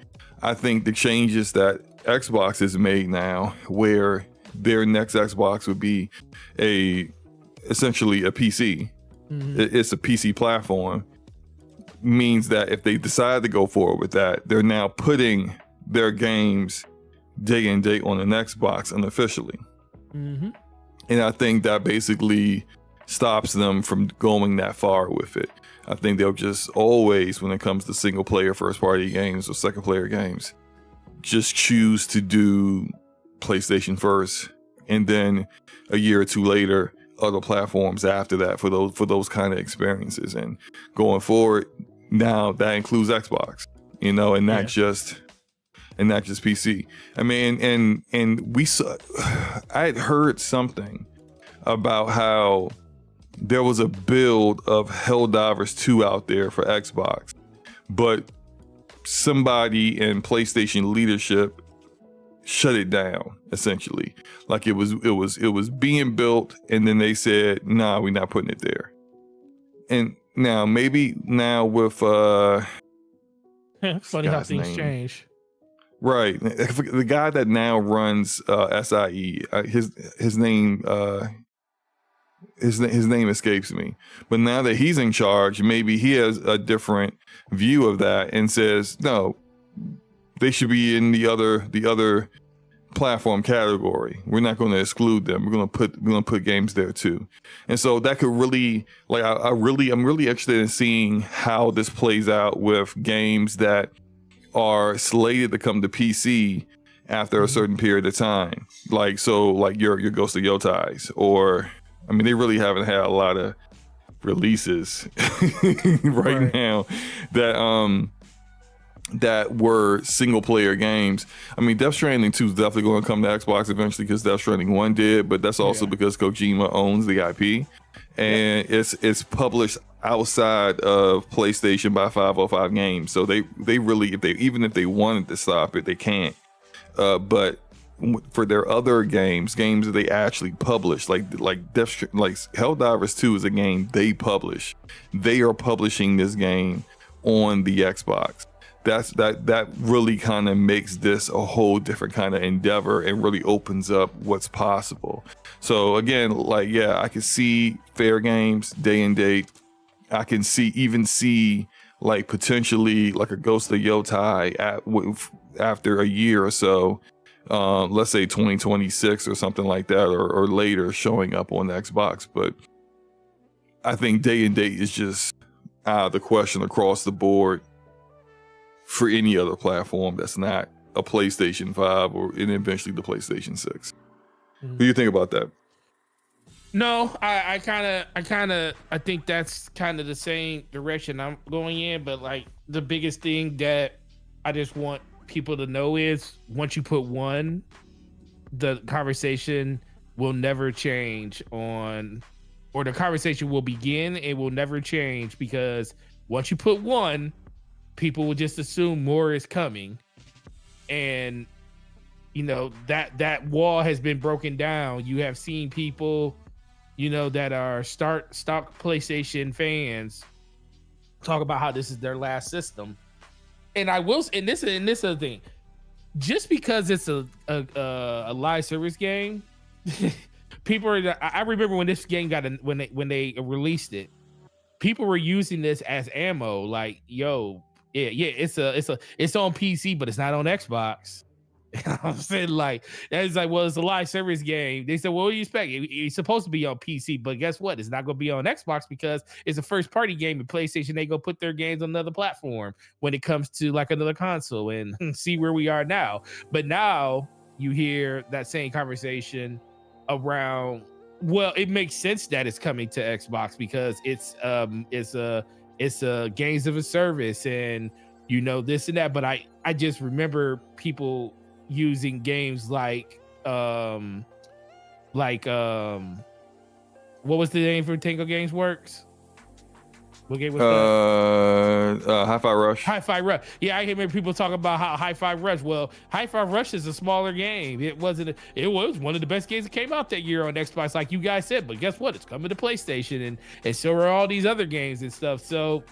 I think the changes that Xbox has made now, where their next Xbox would be essentially a PC. It's a PC platform, means that if they decide to go forward with that, they're now putting their games day and date on an Xbox unofficially. And I think that basically stops them from going that far with it. I think they'll just always, when it comes to single player first party games or second player games, just choose to do PlayStation first, and then a year or two later, other platforms after that for those kind of experiences. And going forward, now that includes Xbox, and not just PC. I mean, and we saw, I had heard something about how there was a build of Helldivers 2 out there for Xbox, but somebody in PlayStation leadership shut it down, essentially. Like it was being built, and then they said, nah, we're not putting it there. And now maybe now with funny how things change. Right. The guy that now runs SIE, his name escapes me. But now that he's in charge, maybe he has a different view of that and says, no, they should be in the other platform category. We're not going to exclude them. We're going to put games there too. And so that could really, like, I'm really interested in seeing how this plays out with games that are slated to come to PC after a certain period of time. Like your Ghost of Yotais, or I mean, they really haven't had a lot of releases right now that were single player games. I mean, Death Stranding 2 is definitely going to come to Xbox eventually because Death Stranding 1 did, but that's also because Kojima owns the IP, and it's published outside of PlayStation by 505 Games. So they really, if they wanted to stop it, they can't. But for their other games that they actually publish, like Helldivers 2 is a game they publish. They are publishing this game on the Xbox. That really kind of makes this a whole different kind of endeavor and really opens up what's possible. So again, I can see Fair Games day and date. I can see like potentially like a Ghost of Yotai after a year or so let's say 2026 or something like that, or later, showing up on the Xbox. But I think day and date is just out of the question across the board for any other platform that's not a PlayStation 5 and eventually the PlayStation 6. What do you think about that? No, I think that's kind of the same direction I'm going in, but like the biggest thing that I just want people to know is once you put one, the conversation will never change or the conversation will begin. It will never change because once you put one, people will just assume more is coming. And you know, that wall has been broken down. You have seen people, you know, that are stock PlayStation fans talk about how this is their last system. And I will, and this is the thing, just because it's a live service game, people are. I remember when this game when they released it, people were using this as ammo. Like, yo, yeah, it's on PC, but it's not on Xbox. I'm saying, like, that's like, well, it's a live service game. They said, well, what do you expect? It's supposed to be on PC, but guess what? It's not going to be on Xbox because it's a first party game. And PlayStation, they go put their games on another platform when it comes to like another console, and see where we are now. But now you hear that same conversation around, well, it makes sense that it's coming to Xbox because it's a games of a service, and you know, this and that. But I just remember people using games like what was the name for Tango Games Works? What game was that? Hi-Fi Rush. Hi-Fi Rush. Yeah, I remember people talking about how Hi-Fi Rush. Well, Hi-Fi Rush is a smaller game. It was one of the best games that came out that year on Xbox, like you guys said. But guess what? It's coming to PlayStation, and so are all these other games and stuff. So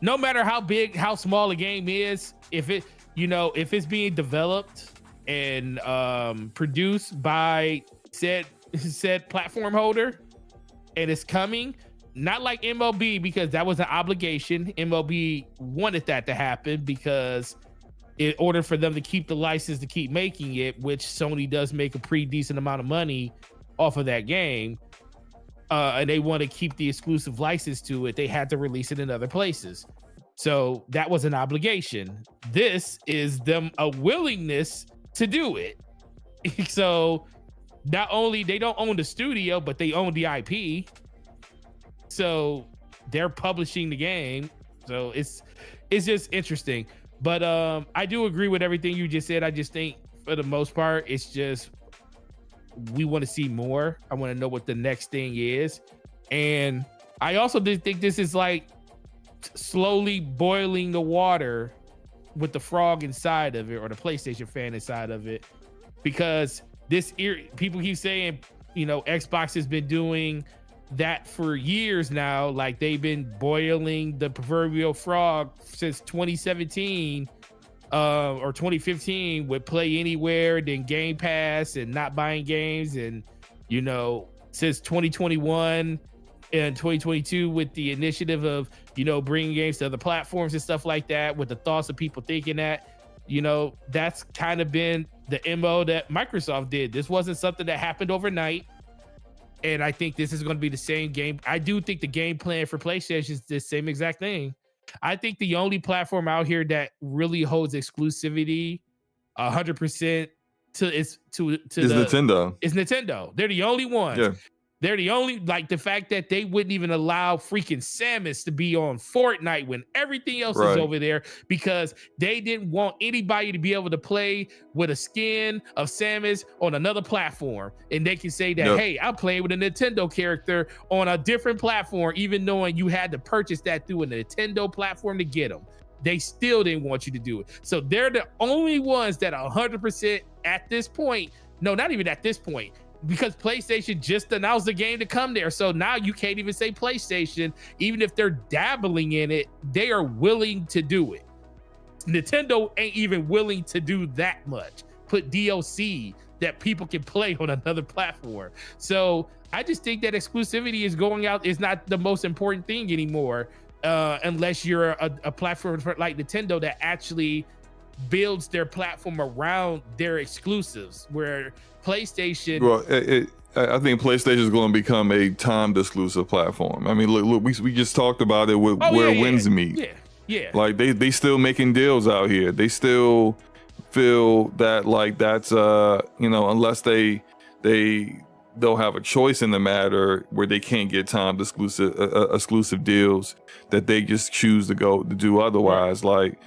no matter how big, how small a game is, if it's being developed and produced by said platform holder, and it's coming, not like MLB, because that was an obligation. MLB wanted that to happen because in order for them to keep the license to keep making it, which Sony does make a pretty decent amount of money off of that game, and they want to keep the exclusive license to it, they had to release it in other places. So that was an obligation. This is them a willingness to do it. So not only they don't own the studio, but they own the IP. So they're publishing the game. So it's just interesting. But I do agree with everything you just said. I just think for the most part, it's just we want to see more. I want to know what the next thing is. And I also did think this is like slowly boiling the water with the frog inside of it, or the PlayStation fan inside of it, because people keep saying, you know, Xbox has been doing that for years now. Like, they've been boiling the proverbial frog since 2017 or 2015 with Play Anywhere, then Game Pass, and not buying games, and you know, since 2021 and 2022 with the initiative of, you know, bringing games to other platforms and stuff like that, with the thoughts of people thinking that, you know, that's kind of been the MO that Microsoft did. This wasn't something that happened overnight. And I think this is going to be the same game. I do think the game plan for PlayStation is the same exact thing. I think the only platform out here that really holds exclusivity 100% is Nintendo. Is Nintendo. They're the only ones. Yeah. They're the only, like, the fact that they wouldn't even allow freaking Samus to be on Fortnite when everything else is over there, because they didn't want anybody to be able to play with a skin of Samus on another platform. And they can say that, hey, I'm playing with a Nintendo character on a different platform, even knowing you had to purchase that through a Nintendo platform to get them. They still didn't want you to do it. So they're the only ones that are 100% at this point. No, not even at this point, because PlayStation just announced the game to come there. So now you can't even say PlayStation. Even if they're dabbling in it, they are willing to do it. Nintendo ain't even willing to do that much. Put DLC that people can play on another platform. So I just think that exclusivity is going out is not the most important thing anymore, unless you're a platform like Nintendo that actually builds their platform around their exclusives, where PlayStation. Well, I think PlayStation is going to become a timed exclusive platform. I mean, look, we just talked about it with where wins meet. Yeah. Like they still making deals out here. They still feel that like that's unless they don't have a choice in the matter where they can't get timed exclusive deals, that they just choose to do otherwise. Like,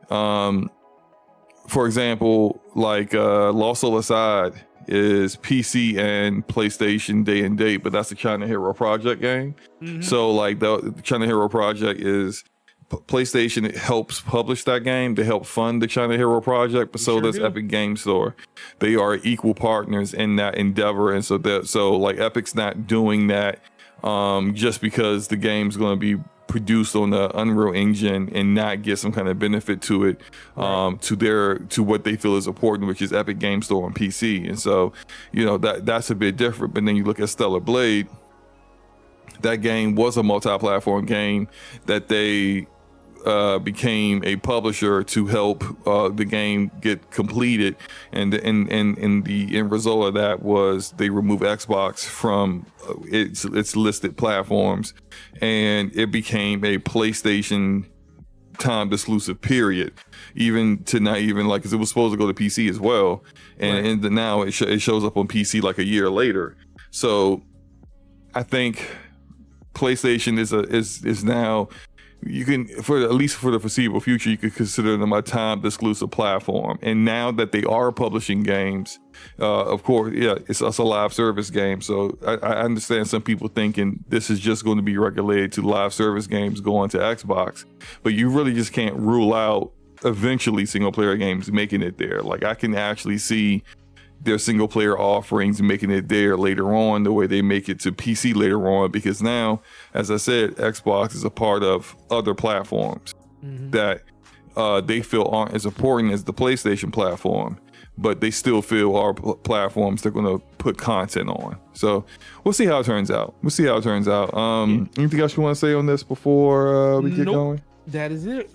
for example, like Lost Soul Aside is PC and PlayStation day and date, but that's the China Hero Project game. Mm-hmm. So like the China Hero Project is PlayStation helps publish that game. They help fund the China Hero Project, but so does Epic Game Store. They are equal partners in that endeavor, and so like Epic's not doing that just because the game's going to be produced on the Unreal Engine and not get some kind of benefit to it, to what they feel is important, which is Epic Game Store on PC. And so, that's a bit different. But then you look at Stellar Blade. That game was a multi-platform game that they became a publisher to help the game get completed, and the end result of that was they removed Xbox from its listed platforms, and it became a PlayStation timed exclusive period, even to not even like, because it was supposed to go to PC as well, and now it shows up on PC like a year later. So I think PlayStation is now, you can, at least for the foreseeable future, you could consider them a timed exclusive platform. And now that they are publishing games, of course, it's a live service game. So I understand some people thinking this is just going to be regulated to live service games going to Xbox, but you really just can't rule out eventually single player games making it there. Like, I can actually see their single player offerings making it there later on, the way they make it to PC later on, because now, as I said, Xbox is a part of other platforms that they feel aren't as important as the PlayStation platform, but they still feel are platforms they're going to put content on. So we'll see how it turns out. Anything else you want to say on this before we get going? That is it.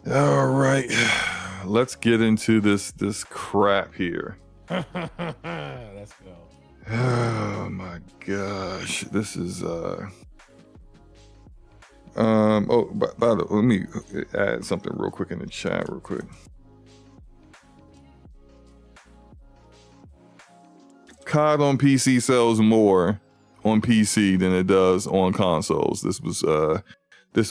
All right. Let's get into this crap here. Let's go. Oh my gosh, this is by the way, let me add something real quick in the chat real quick. COD on PC sells more on PC than it does on consoles. This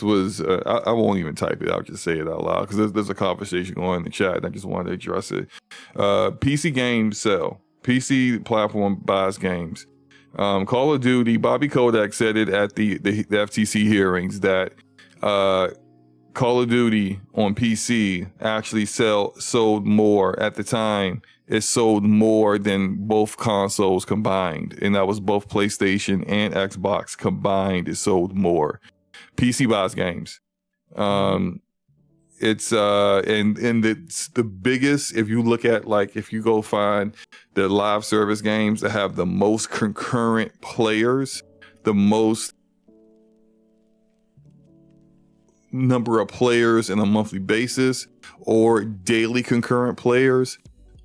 was I won't even type it. I'll just say it out loud because there's a conversation going in the chat and I just wanted to address it. PC games sell. PC platform buys games. Call of Duty, Bobby Kodak said it at the FTC hearings that Call of Duty on PC actually sold more at the time. It sold more than both consoles combined, and that was both PlayStation and Xbox combined. It sold more. PC buys games. It's the biggest, if you look at, like, if you go find the live service games that have the most concurrent players, the most number of players on a monthly basis, or daily concurrent players,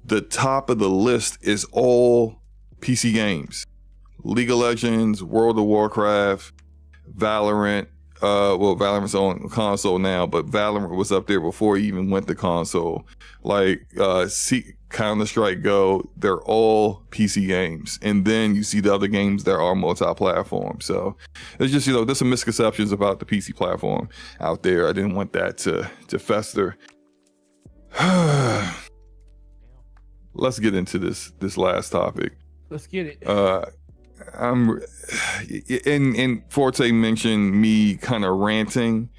the top of the list is all PC games. League of Legends, World of Warcraft, Valorant. Valorant's on console now, but Valorant was up there before he even went to console. Like Counter-Strike Go, they're all PC games. And then you see the other games that are multi-platform. So it's just, there's some misconceptions about the PC platform out there. I didn't want that to fester. Let's get into this last topic. Let's get it. And Forte mentioned me kind of ranting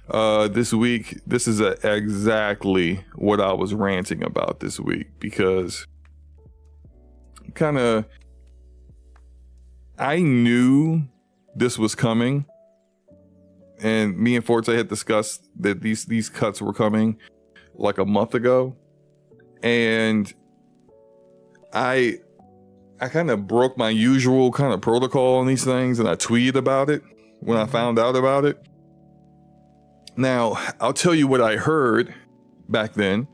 this week. This is exactly what I was ranting about this week, because I knew this was coming, and me and Forte had discussed that these cuts were coming like a month ago, and I kind of broke my usual kind of protocol on these things, and I tweeted about it when I found out about it. Now, I'll tell you what I heard back then.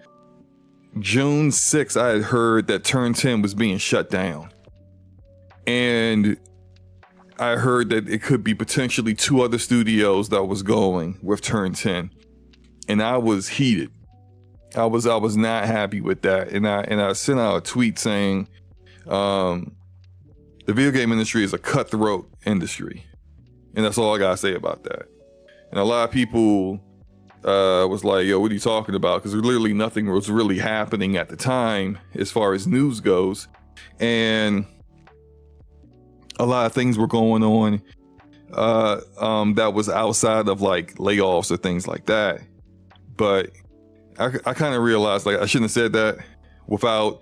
June 6th, I had heard that Turn 10 was being shut down. And I heard that it could be potentially 2 other studios that was going with Turn 10. And I was heated. I was not happy with that. And I sent out a tweet saying, the video game industry is a cutthroat industry. And that's all I gotta say about that. And a lot of people was like, yo, what are you talking about? Because literally nothing was really happening at the time as far as news goes. And a lot of things were going on that was outside of like layoffs or things like that. But I kind of realized like I shouldn't have said that without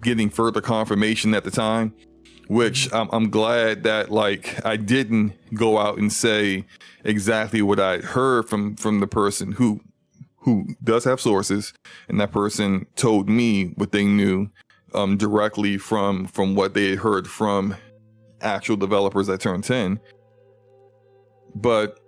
getting further confirmation at the time, which I'm glad that like I didn't go out and say exactly what I heard from the person who does have sources, and that person told me what they knew directly from what they had heard from actual developers at Turn 10. But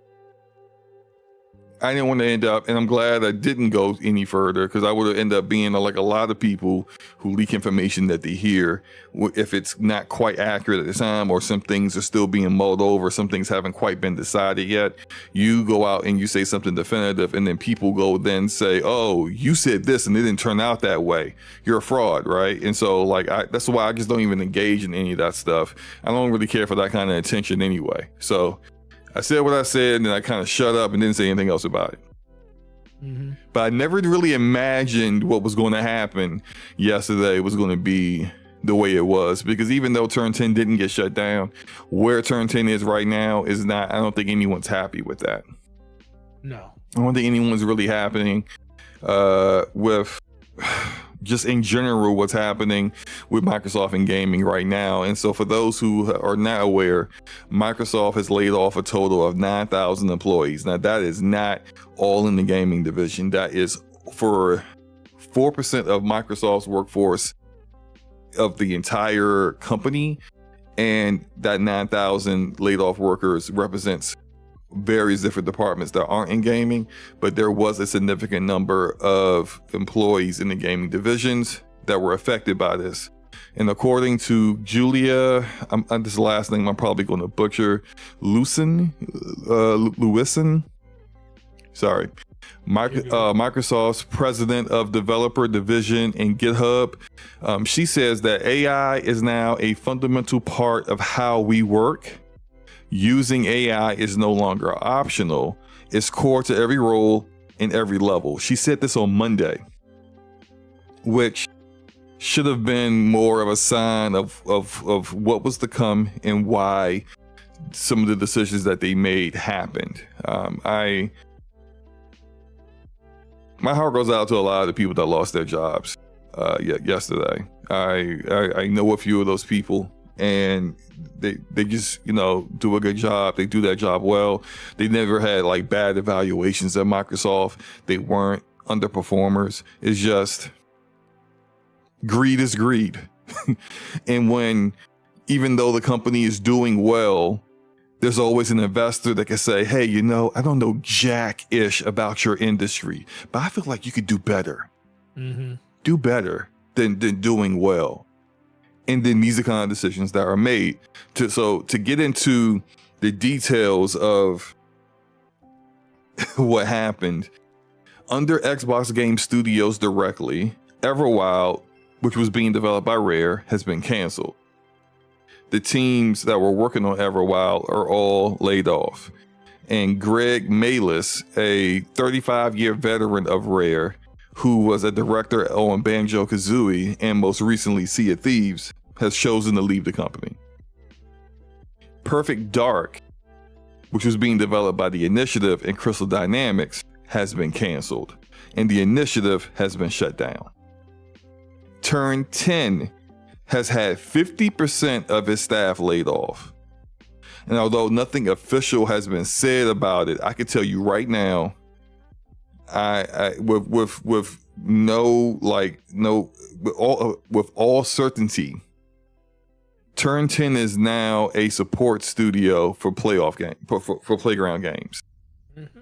I didn't want to end up, and I'm glad I didn't go any further, because I would have ended up being like a lot of people who leak information that they hear, if it's not quite accurate at the time, or some things are still being mulled over, some things haven't quite been decided yet. You go out and you say something definitive, and then people go then say, oh, you said this and it didn't turn out that way. You're a fraud, right? And so like that's why I just don't even engage in any of that stuff. I don't really care for that kind of attention anyway. So I said what I said, and then I kind of shut up and didn't say anything else about it. Mm-hmm. But I never really imagined what was going to happen yesterday was going to be the way it was, because even though Turn 10 didn't get shut down, where Turn 10 is right now is not, I don't think anyone's happy with that. No. I don't think anyone's really happening with just in general what's happening with Microsoft and gaming right now. And so for those who are not aware, Microsoft has laid off a total of 9,000 employees. Now that is not all in the gaming division. That is for 4% of Microsoft's workforce of the entire company. And that 9,000 laid off workers represents various different departments that aren't in gaming, but there was a significant number of employees in the gaming divisions that were affected by this. And according to Julia, this last name I'm probably going to butcher, Lewison, sorry, Microsoft's president of developer division in GitHub, she says that AI is now a fundamental part of how we work. Using AI is no longer optional. It's core to every role and every level. She said this on Monday, which should have been more of a sign of what was to come and why some of the decisions that they made happened. My heart goes out to a lot of the people that lost their jobs yesterday. I know a few of those people, and they just, do a good job. They do that job well. They never had like bad evaluations at Microsoft. They weren't underperformers. It's just greed is greed. And even though the company is doing well, there's always an investor that can say, hey, I don't know jack-ish about your industry, but I feel like you could do better. Mm-hmm. Do better than doing well. And then these are kind of decisions that are made. To get into the details of what happened, under Xbox Game Studios directly, Everwild, which was being developed by Rare, has been canceled. The teams that were working on Everwild are all laid off. And Greg Malis, a 35-year veteran of Rare, who was a director on Banjo-Kazooie and most recently Sea of Thieves, has chosen to leave the company. Perfect Dark, which was being developed by The Initiative and Crystal Dynamics, has been canceled, and The Initiative has been shut down. Turn 10 has had 50% of its staff laid off. And although nothing official has been said about it, I can tell you right now, with all certainty, Turn 10 is now a support studio for playground games. Mm-hmm.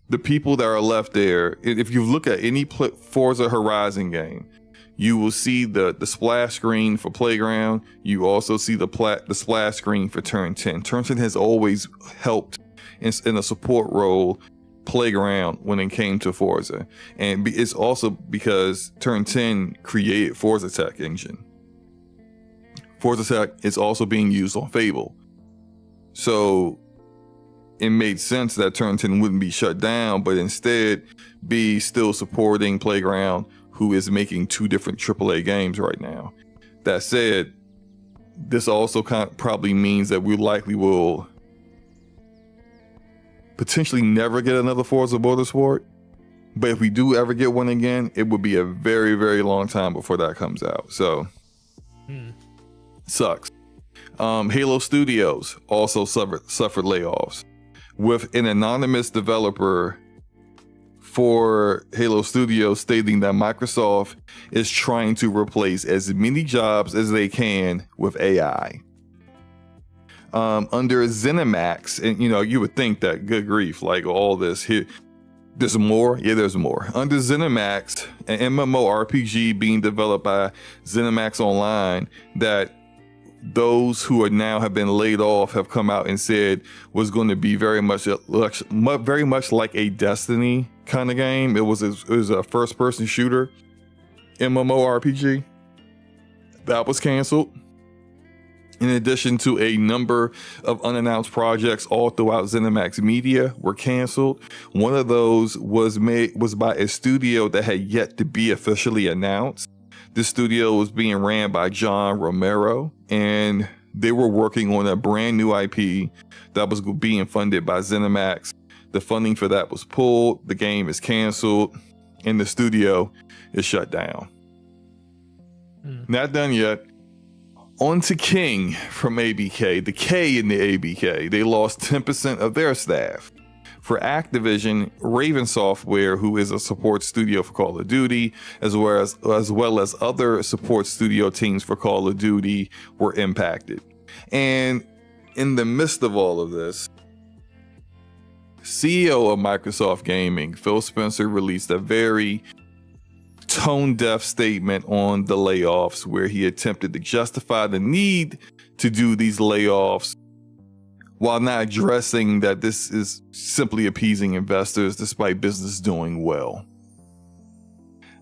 the people that are left there, if you look at any Forza Horizon game, you will see the splash screen for Playground. You also see the splash screen for Turn 10. Turn 10 has always helped in a support role Playground when it came to Forza. And it's also because Turn 10 created Forza Tech engine. Forza Tech is also being used on Fable. So it made sense that Turn 10 wouldn't be shut down, but instead be still supporting Playground, who is making 2 different AAA games right now. That said, this also probably means that we likely will potentially never get another Forza Motorsport. But if we do ever get one again, it would be a very, very long time before that comes out. So, sucks. Halo Studios also suffered layoffs, with an anonymous developer for Halo Studios stating that Microsoft is trying to replace as many jobs as they can with AI. Under ZeniMax, and you would think that, good grief, like all this here, there's more. Yeah, there's more. Under ZeniMax, an MMORPG being developed by ZeniMax Online, that those who are now have been laid off have come out and said was going to be very much like a Destiny kind of game. It was a first-person shooter MMORPG that was canceled. In addition to a number of unannounced projects all throughout ZeniMax Media were canceled. One of those was by a studio that had yet to be officially announced. This studio was being ran by John Romero, and they were working on a brand new IP that was being funded by ZeniMax. The funding for that was pulled, the game is canceled, and the studio is shut down. Not done yet. On to King from ABK. The K in the ABK. They lost 10% of their staff. For Activision, Raven Software, who is a support studio for Call of Duty, as well as other support studio teams for Call of Duty, were impacted. And in the midst of all of this, CEO of Microsoft Gaming, Phil Spencer, released a very tone-deaf statement on the layoffs, where he attempted to justify the need to do these layoffs while not addressing that this is simply appeasing investors despite business doing well.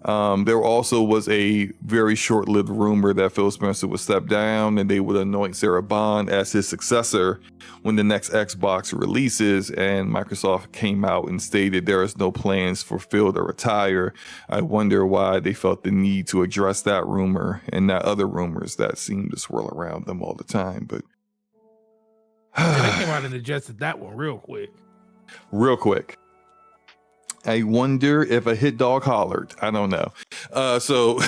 There also was a very short-lived rumor that Phil Spencer would step down and they would anoint Sarah Bond as his successor when the next Xbox releases, and Microsoft came out and stated there is no plans for Phil to retire. I wonder why they felt the need to address that rumor and not other rumors that seem to swirl around them all the time. But they came out and adjusted that one real quick. Real quick. I wonder if a hit dog hollered. I don't know. So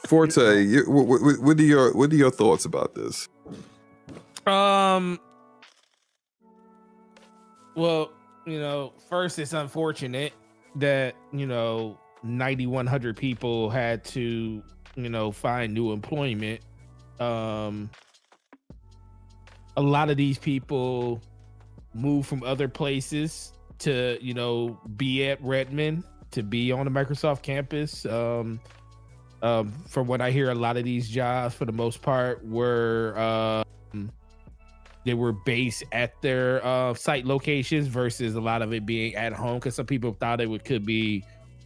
Forte, what are your thoughts about this? Well, first it's unfortunate that 9,100 people had to find new employment. A lot of these people moved from other places to be at Redmond, to be on the Microsoft campus. From what I hear, a lot of these jobs for the most part were they were based at their site locations versus a lot of it being at home, because some people thought could be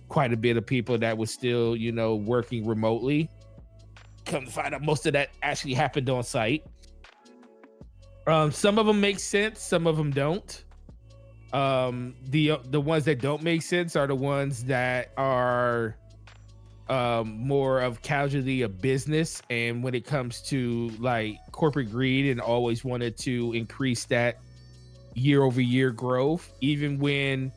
quite a bit of people that was still working remotely. Come to find out, most of that actually happened on site. Some of them make sense, some of them don't. The ones that don't make sense are the ones that are more of casualty of business, and when it comes to like corporate greed, and always wanted to increase that year-over-year growth, even when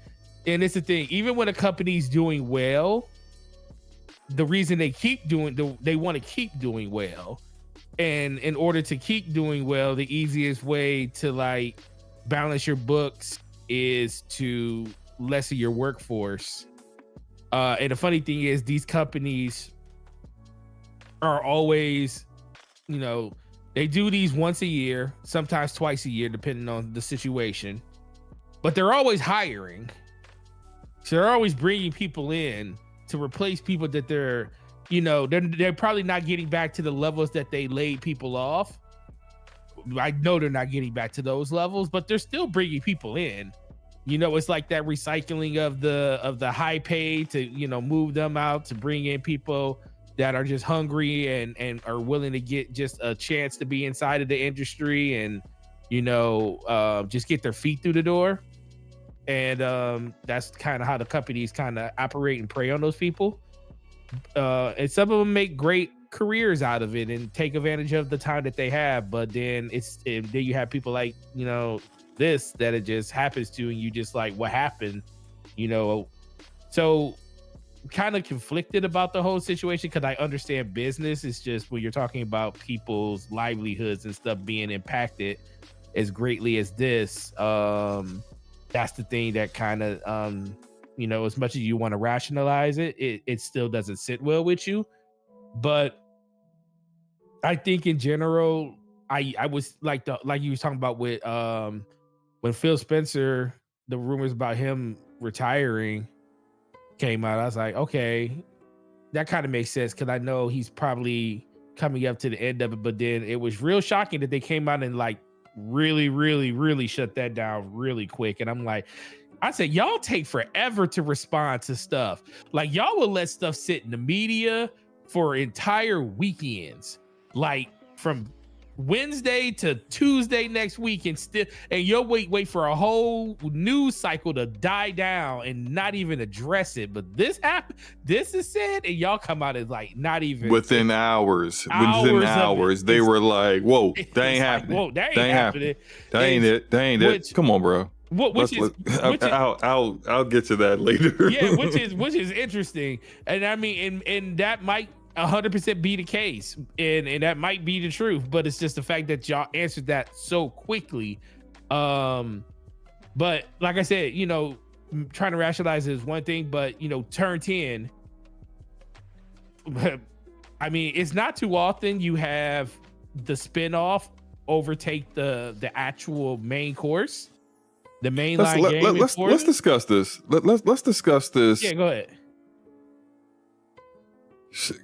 a company's doing well, the reason they want to keep doing well. And in order to keep doing well, the easiest way to like balance your books is to lessen your workforce. And the funny thing is, these companies are always, They do these once a year, sometimes twice a year, depending on the situation. But they're always hiring. So they're always bringing people in to replace people that they're probably not getting back to the levels that they laid people off. I know they're not getting back to those levels, but they're still bringing people in. It's like that recycling of the high pay to, move them out to bring in people that are just hungry and are willing to get just a chance to be inside of the industry and, just get their feet through the door. And that's kind of how the companies kind of operate and prey on those people. And some of them make great careers out of it and take advantage of the time that they have. But then then you have people like, this that it just happens to, and you just like, what happened? So kind of conflicted about the whole situation because I understand business. It's just when you're talking about people's livelihoods and stuff being impacted as greatly as this, that's the thing that kind of as much as you want to rationalize it, it still doesn't sit well with you. But I think in general, I was like you was talking about with when Phil Spencer, the rumors about him retiring came out, I was like, okay, that kind of makes sense because I know he's probably coming up to the end of it. But then it was real shocking that they came out and like really, really, really shut that down really quick. And I'm like, I said, y'all take forever to respond to stuff. Like y'all will let stuff sit in the media for entire weekends, like from Wednesday to Tuesday next week, and you'll wait for a whole news cycle to die down and not even address it. But this happened, this is said, and y'all come out as like not even within hours. They were like, "Whoa, that ain't happening. Whoa, that ain't happening. That ain't it. That ain't it. Come on, bro." I'll get to that later. Yeah, which is interesting, and I mean, and that might 100% be the case, and that might be the truth, but it's just the fact that y'all answered that so quickly. But like I said, trying to rationalize it is one thing, but turn 10. I mean, it's not too often you have the spinoff overtake the actual main course, the mainline game. Let's discuss this. Let's discuss this. Yeah, go ahead.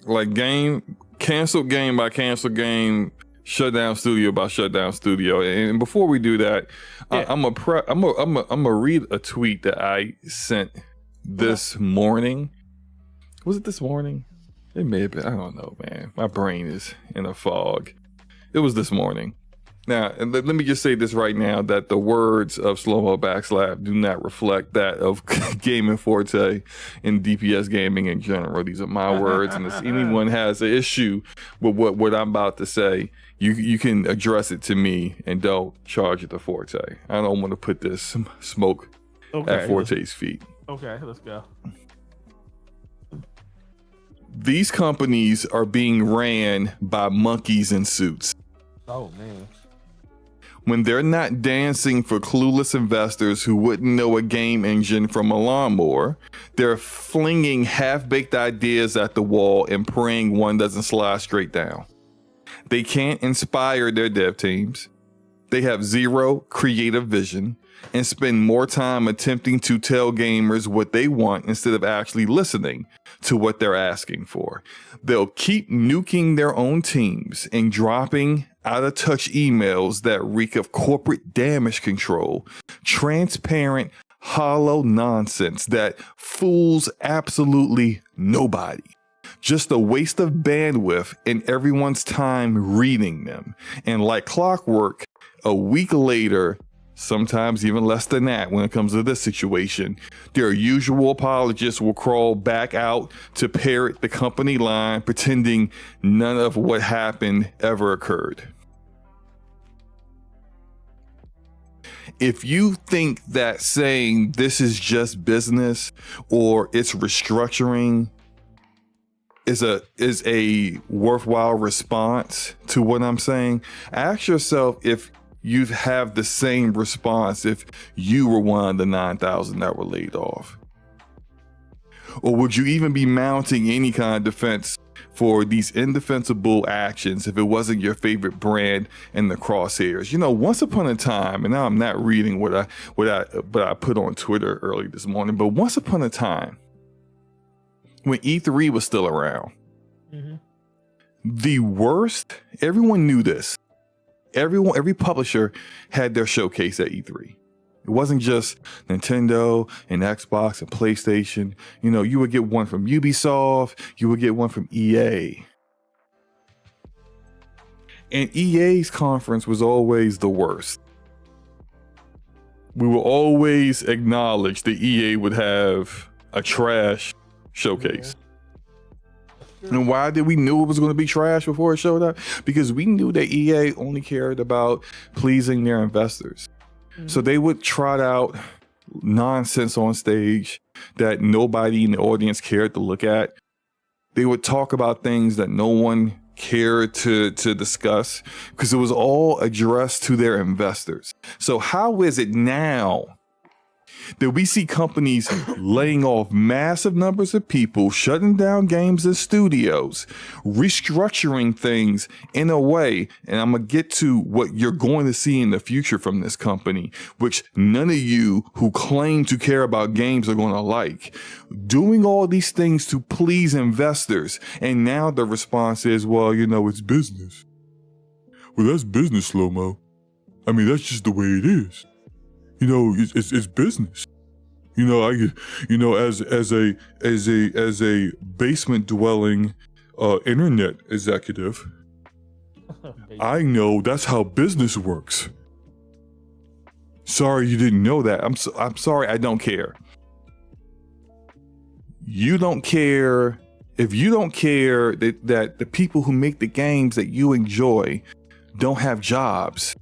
Like canceled game by canceled game, shutdown studio by shutdown studio. And before we do that, yeah. I'm gonna read a tweet that I sent this morning. Was it this morning? It may have been. I don't know, man. My brain is in a fog. It was this morning. Now, and let me just say this right now, that the words of SloMoBackSlap do not reflect that of Gaming Forte and DPS gaming in general. These are my words, and if anyone has an issue with what I'm about to say, you can address it to me and don't charge it to Forte. I don't want to put this smoke at Forte's feet. Okay, let's go. These companies are being ran by monkeys in suits. Oh, man. When they're not dancing for clueless investors who wouldn't know a game engine from a lawnmower, they're flinging half-baked ideas at the wall and praying one doesn't slide straight down. They can't inspire their dev teams. They have zero creative vision and spend more time attempting to tell gamers what they want instead of actually listening to what they're asking for. They'll keep nuking their own teams and dropping out-of-touch emails that reek of corporate damage control, transparent, hollow nonsense that fools absolutely nobody. Just a waste of bandwidth and everyone's time reading them. And like clockwork, a week later, sometimes even less than that when it comes to this situation, their usual apologists will crawl back out to parrot the company line, pretending none of what happened ever occurred. If you think that saying this is just business or it's restructuring is a worthwhile response to what I'm saying, ask yourself if you'd have the same response if you were one of the 9,000 that were laid off. Or would you even be mounting any kind of defense for these indefensible actions if it wasn't your favorite brand in the crosshairs. You know, once upon a time, and now I'm not reading what I put on Twitter early this morning, but once upon a time, when E3 was still around, the worst, everyone knew this. Every publisher had their showcase at E3. It wasn't just Nintendo and Xbox and PlayStation. You know, you would get one from Ubisoft, you would get one from EA. And EA's conference was always the worst. We will always acknowledge that EA would have a trash showcase. And why did we knew it was going to be trash before it showed up? Because we knew that EA only cared about pleasing their investors. So they would trot out nonsense on stage that nobody in the audience cared to look at. They would talk about things that no one cared to discuss because it was all addressed to their investors. So how is it now that we see companies laying off massive numbers of people, shutting down games and studios, restructuring things in a way, and I'm going to get to what you're going to see in the future from this company, which none of you who claim to care about games are going to like, doing all these things to please investors. And now the response is, well, you know, it's business. Well, that's business, SloMo. I mean, that's just the way it is. You know, it's business. You know, as a basement dwelling internet executive, I know that's how business works. Sorry you didn't know that. I'm sorry, I don't care. You don't care. If you don't care that the people who make the games that you enjoy don't have jobs,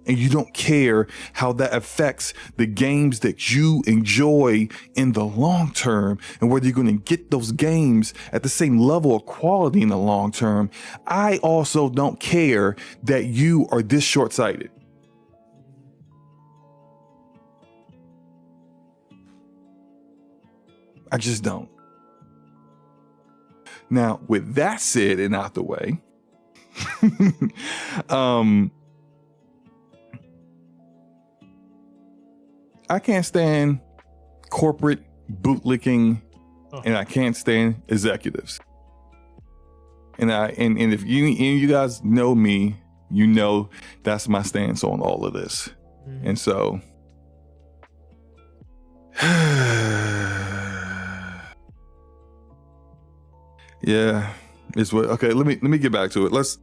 and you don't care how that affects the games that you enjoy in the long term and whether you're going to get those games at the same level of quality in the long term, I also don't care that you are this short-sighted. I just don't. Now, with that said and out the way, I can't stand corporate bootlicking, and I can't stand executives. And if you guys know me, you know that's my stance on all of this. And so, yeah, it's what. Okay, let me get back to it. Let's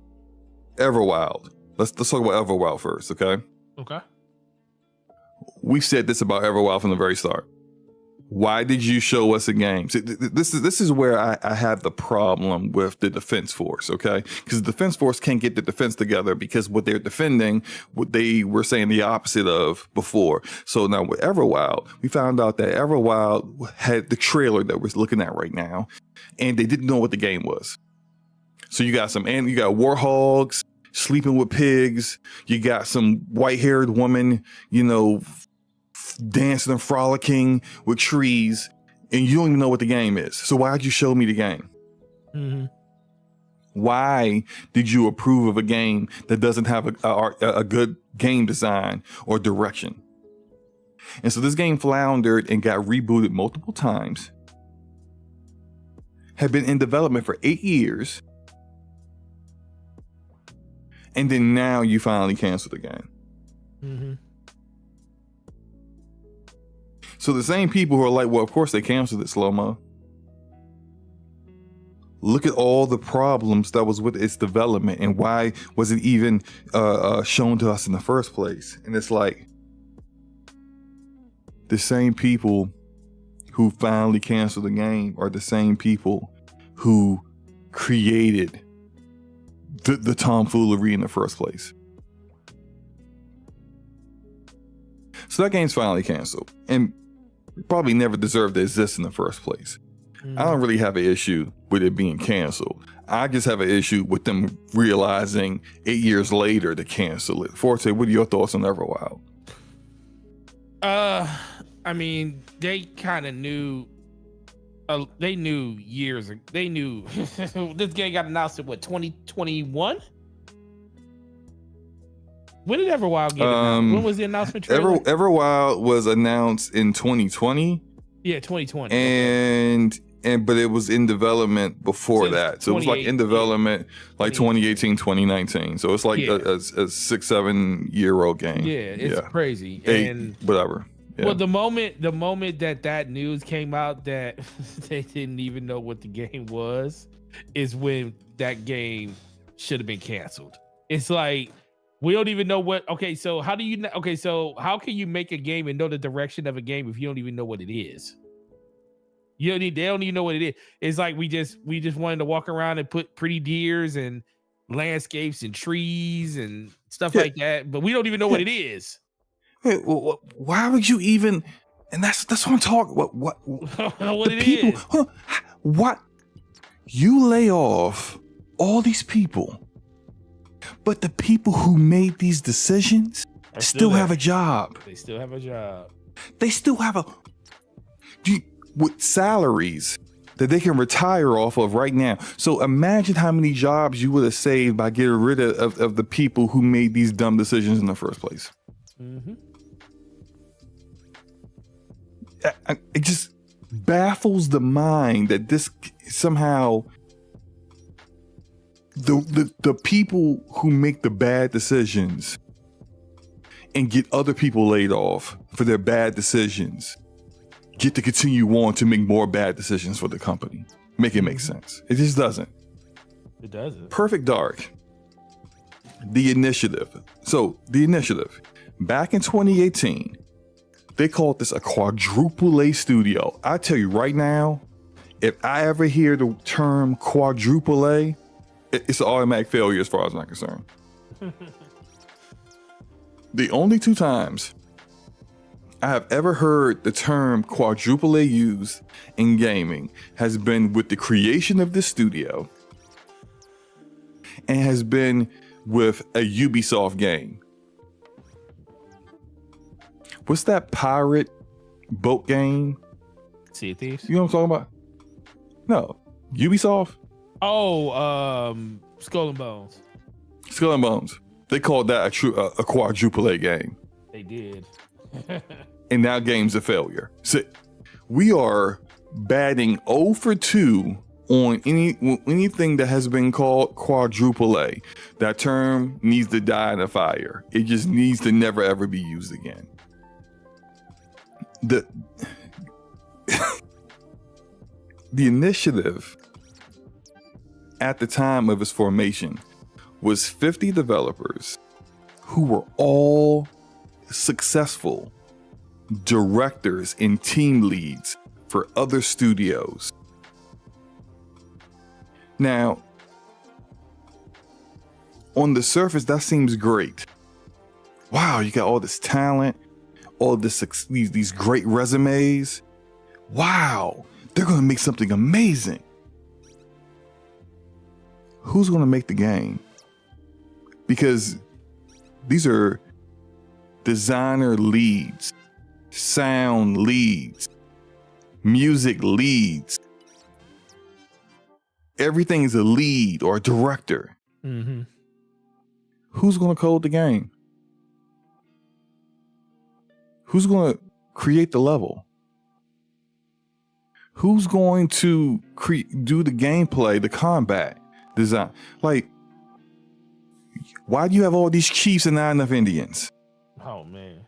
Everwild. Let's talk about Everwild first, okay? Okay. We've said this about Everwild from the very start. Why did you show us a game? See, this is where I have the problem with the defense force, okay? Because the defense force can't get the defense together because what they're defending, what they were saying the opposite of before. So now with Everwild, we found out that Everwild had the trailer that we're looking at right now, and they didn't know what the game was. So you got warhogs sleeping with pigs. You got some white-haired woman, you know, dancing and frolicking with trees, and you don't even know what the game is. So why'd you show me the game? Mm-hmm. Why did you approve of a game that doesn't have a good game design or direction? And so this game floundered and got rebooted multiple times, had been in development for 8 years, and then now you finally cancel the game. Mm-hmm. So the same people who are like, well, of course they canceled it, SloMo. Look at all the problems that was with its development and why was it even shown to us in the first place? And it's like the same people who finally canceled the game are the same people who created the tomfoolery in the first place. So that game's finally canceled and probably never deserved to exist in the first place. I don't really have an issue with it being canceled. I just have an issue with them realizing 8 years later to cancel it. Forte, what are your thoughts on Everwild? I mean, they kind of knew They knew years. They knew this game got announced in what 2021. When did Everwild get announced? When was the announcement trailer? Everwild was announced in 2020. Yeah, 2020. But it was in development before Since that. So it was like in development like 2018, 2019. So it's like a 6-7 year old game. Yeah, it's crazy. 8, and whatever. Yeah. well, the moment that news came out that they didn't even know what the game was is when that game should have been canceled. It's like we don't even know what. Okay, so how do you? Okay, so how can you make a game and know the direction of a game if you don't even know what it is? They don't even know what it is. It's like we just wanted to walk around and put pretty deers and landscapes and trees and stuff like that, but we don't even know what it is. Why would you even? And that's what I'm talking. What what the it people? is. Huh, what you lay off all these people, but the people who made these decisions still have a job. They still have a job. They still have a with salaries that they can retire off of right now. So imagine how many jobs you would have saved by getting rid of the people who made these dumb decisions in the first place. Mm-hmm. It just baffles the mind that this somehow the people who make the bad decisions and get other people laid off for their bad decisions get to continue on to make more bad decisions for the company. Make it make sense. It just doesn't. It doesn't. Perfect Dark. The Initiative. So the Initiative, back in 2018, they called this a quadruple A studio. I tell you right now, if I ever hear the term quadruple A, it's an automatic failure as far as I'm concerned. The only 2 times I have ever heard the term quadruple A used in gaming has been with the creation of this studio and has been with a Ubisoft game. What's that pirate boat game? Sea of Thieves? You know what I'm talking about? No. Ubisoft? Oh, Skull and Bones. Skull and Bones. They called that a quadruple A game. They did. And now game's a failure. So we are batting 0 for 2 on anything that has been called quadruple A. That term needs to die in a fire. It just needs to never ever be used again. The Initiative at the time of its formation was 50 developers who were all successful directors and team leads for other studios. Now, on the surface, that seems great. Wow, you got all this talent, all these great resumes. Wow, they're going to make something amazing. Who's going to make the game? Because these are designer leads, sound leads, music leads. Everything is a lead or a director. Mm-hmm. Who's going to code the game? Who's going to create the level? Who's going to do the gameplay, the combat design? Like, why do you have all these chiefs and not enough Indians? Oh, man.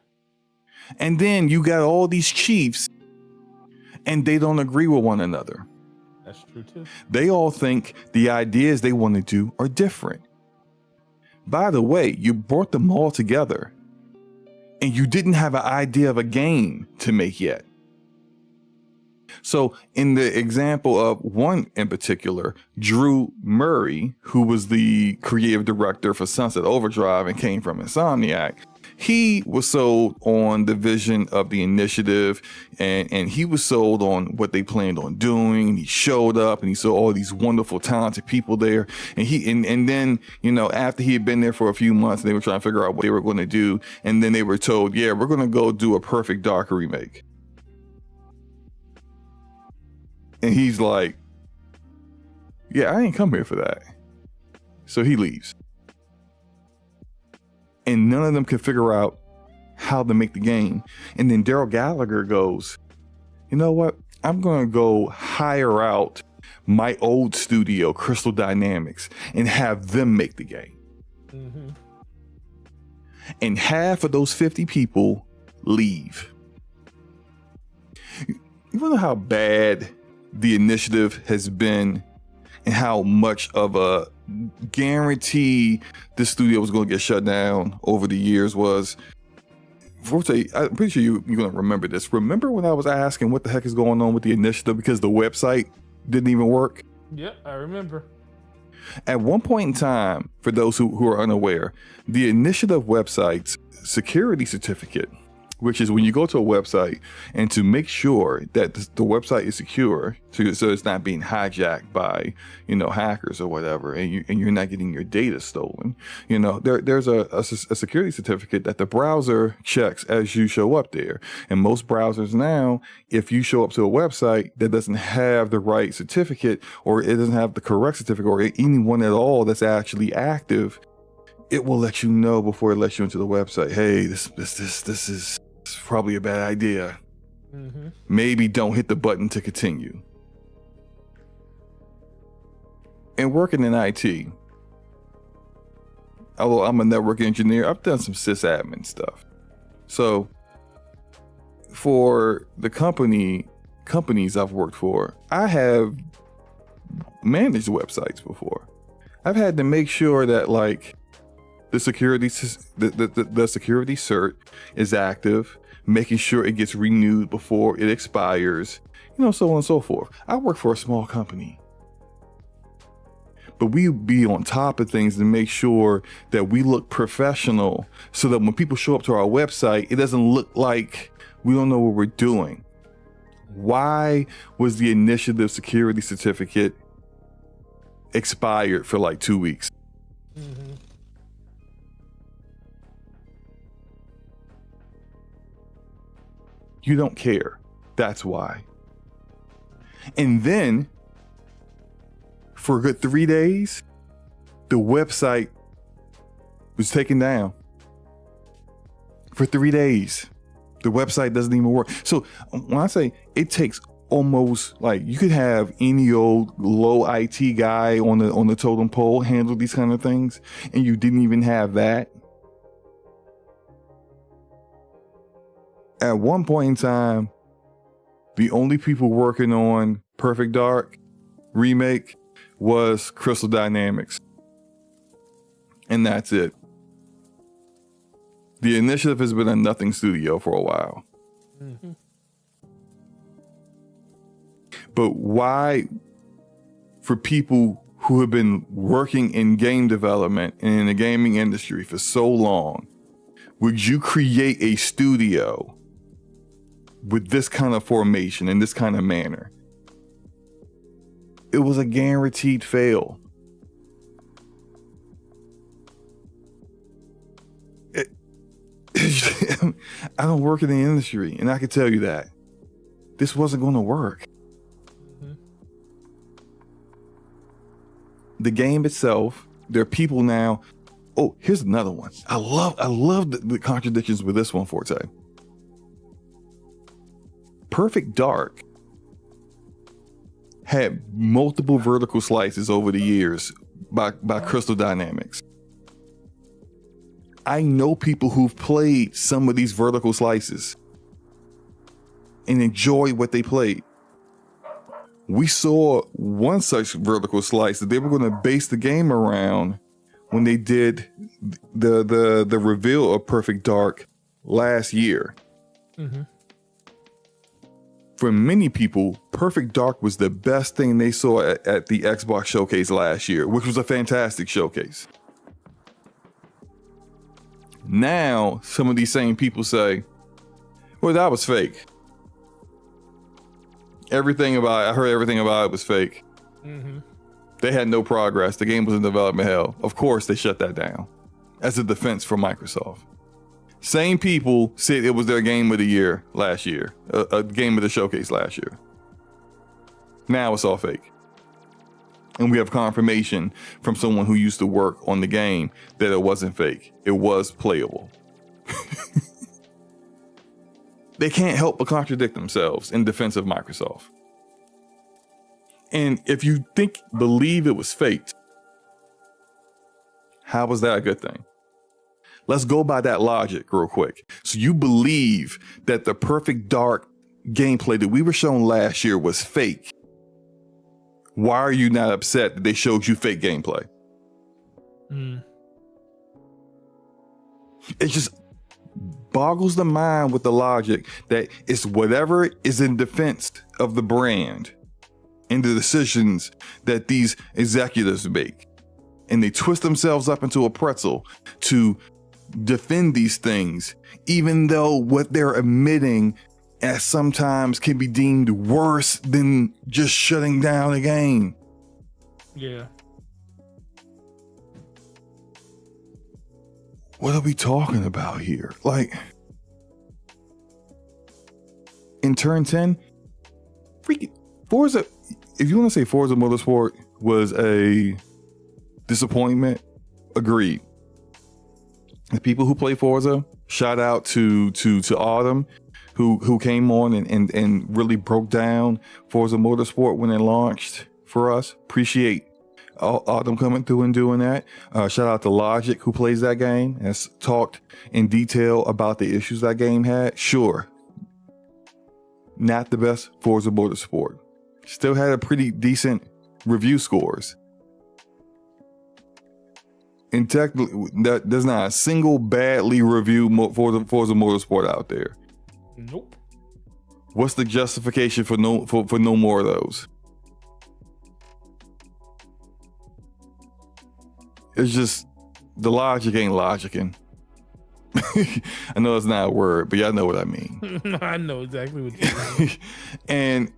And then you got all these chiefs and they don't agree with one another. That's true too. They all think the ideas they want to do are different. By the way, you brought them all together and you didn't have an idea of a game to make yet. So in the example of one in particular, Drew Murray, who was the creative director for Sunset Overdrive and came from Insomniac, he was sold on the vision of the Initiative and he was sold on what they planned on doing. And he showed up and he saw all these wonderful, talented people there. And then, you know, after he had been there for a few months, they were trying to figure out what they were going to do. And then they were told, yeah, we're going to go do a Perfect Dark remake. And he's like, yeah, I ain't come here for that. So he leaves. And none of them could figure out how to make the game. And then Daryl Gallagher goes, you know what? I'm going to go hire out my old studio, Crystal Dynamics, and have them make the game. Mm-hmm. And half of those 50 people leave. You know how bad the initiative has been and how much of a guarantee this studio was going to get shut down over the years was? Forte, I'm pretty sure you're going to remember this. Remember when I was asking what the heck is going on with the initiative because the website didn't even work? Yep, I remember. At one point in time, for those who are unaware, the initiative website's security certificate, which is when you go to a website and to make sure that the website is secure, so it's not being hijacked by, hackers or whatever, and you're not getting your data stolen. There's a security certificate that the browser checks as you show up there. And most browsers now, if you show up to a website that doesn't have the right certificate, or it doesn't have the correct certificate, or any one at all that's actually active, it will let you know before it lets you into the website. Hey, this is probably a bad idea. Mm-hmm. Maybe don't hit the button to continue. And working in IT, although I'm a network engineer, I've done some sysadmin stuff. So for the companies I've worked for, I have managed websites before. I've had to make sure that the security cert is active, making sure it gets renewed before it expires, so on and so forth. I work for a small company, but we be on top of things to make sure that we look professional so that when people show up to our website, it doesn't look like we don't know what we're doing. Why was the initiative security certificate expired for 2 weeks? Mm-hmm. You don't care. That's why. And then, for a good 3 days, the website was taken down. For 3 days, the website doesn't even work. So when I say it takes almost you could have any old low IT guy on the totem pole handle these kind of things, and you didn't even have that. At one point in time, the only people working on Perfect Dark remake was Crystal Dynamics. And that's it. The initiative has been a nothing studio for a while. Mm-hmm. But why, for people who have been working in game development and in the gaming industry for so long, would you create a studio with this kind of formation and this kind of manner? It was a guaranteed fail. I don't work in the industry, and I can tell you that this wasn't going to work. Mm-hmm. The game itself, there are people now. Oh, here's another one. I love the contradictions with this one, Forte. Perfect Dark had multiple vertical slices over the years by Crystal Dynamics. I know people who've played some of these vertical slices and enjoyed what they played. We saw one such vertical slice that they were going to base the game around when they did the reveal of Perfect Dark last year. Mm-hmm. For many people, Perfect Dark was the best thing they saw at the Xbox showcase last year, which was a fantastic showcase. Now, some of these same people say, well, that was fake. I heard everything about it was fake. Mm-hmm. They had no progress. The game was in development hell. Of course, they shut that down as a defense for Microsoft. Same people said it was their game of the year last year, a game of the showcase last year. Now it's all fake. And we have confirmation from someone who used to work on the game that it wasn't fake. It was playable. They can't help but contradict themselves in defense of Microsoft. And if you believe it was faked, how was that a good thing? Let's go by that logic real quick. So you believe that the Perfect Dark gameplay that we were shown last year was fake. Why are you not upset that they showed you fake gameplay? It just boggles the mind with the logic that it's whatever is in defense of the brand and the decisions that these executives make. And they twist themselves up into a pretzel to defend these things, even though what they're admitting as sometimes can be deemed worse than just shutting down a game. Yeah. What are we talking about here? Like, in turn 10, freaking Forza, if you want to say Forza Motorsport was a disappointment, agreed. The people who play Forza, shout out to Autumn, who came on and really broke down Forza Motorsport when it launched for us. Appreciate Autumn coming through and doing that. Shout out to Logic, who plays that game, has talked in detail about the issues that game had. Sure, not the best Forza Motorsport. Still had a pretty decent review scores. And technically, there's not a single badly reviewed Forza Motorsport out there. Nope. What's the justification for no more of those? It's just the logic ain't logicking. I know it's not a word, but y'all know what I mean. I know exactly what you mean. And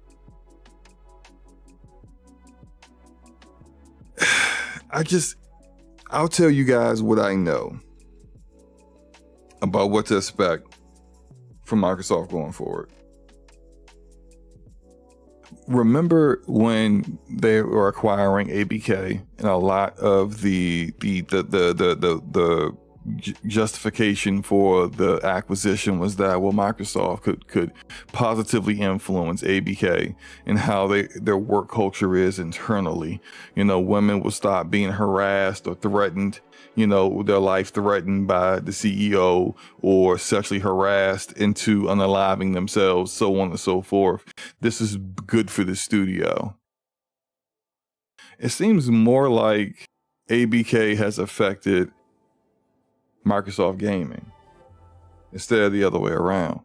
I'll tell you guys what I know about what to expect from Microsoft going forward. Remember when they were acquiring ABK, and a lot of the justification for the acquisition was that, well, Microsoft could positively influence ABK and how their work culture is internally. You know, women will stop being harassed or threatened, you know, their life threatened by the CEO, or sexually harassed into unaliving themselves, so on and so forth. This is good for the studio. It seems more like ABK has affected Microsoft Gaming instead of the other way around.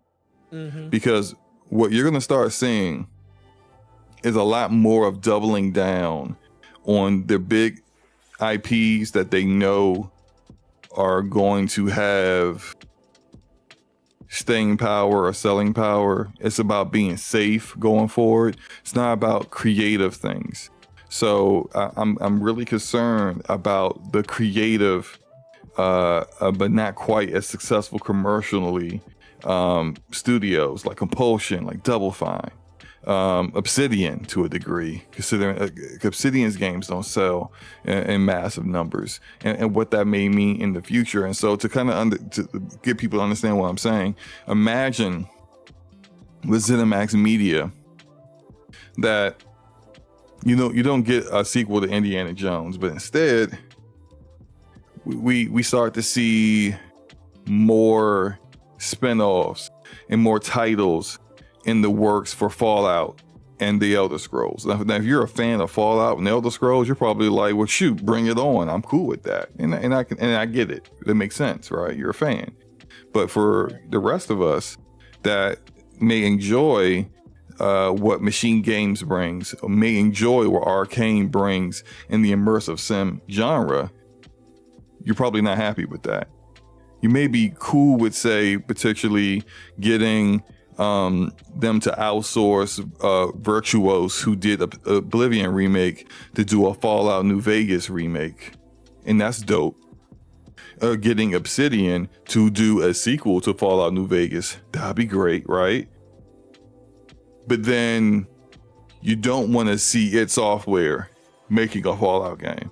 Mm-hmm. Because what you're going to start seeing is a lot more of doubling down on the big IPs that they know are going to have staying power or selling power. It's about being safe going forward. It's not about creative things. So I'm really concerned about the creative but not quite as successful commercially studios like Compulsion, like Double Fine, Obsidian to a degree, considering Obsidian's games don't sell in massive numbers, and what that may mean in the future. And so to kind of to get people to understand what I'm saying, imagine with ZeniMax Media that you don't get a sequel to Indiana Jones, but instead we start to see more spin-offs and more titles in the works for Fallout and the Elder Scrolls. Now, if you're a fan of Fallout and Elder Scrolls, you're probably like, well, shoot, bring it on. I'm cool with that. And I get it. It makes sense, right? You're a fan. But for the rest of us that may enjoy what Machine Games brings, or may enjoy what Arcane brings in the immersive sim genre, you're probably not happy with that. You may be cool with, say, particularly getting them to outsource Virtuos, who did a Oblivion remake, to do a Fallout New Vegas remake, and that's dope. Getting Obsidian to do a sequel to Fallout New Vegas, that'd be great, right? But then you don't want to see id Software making a Fallout game.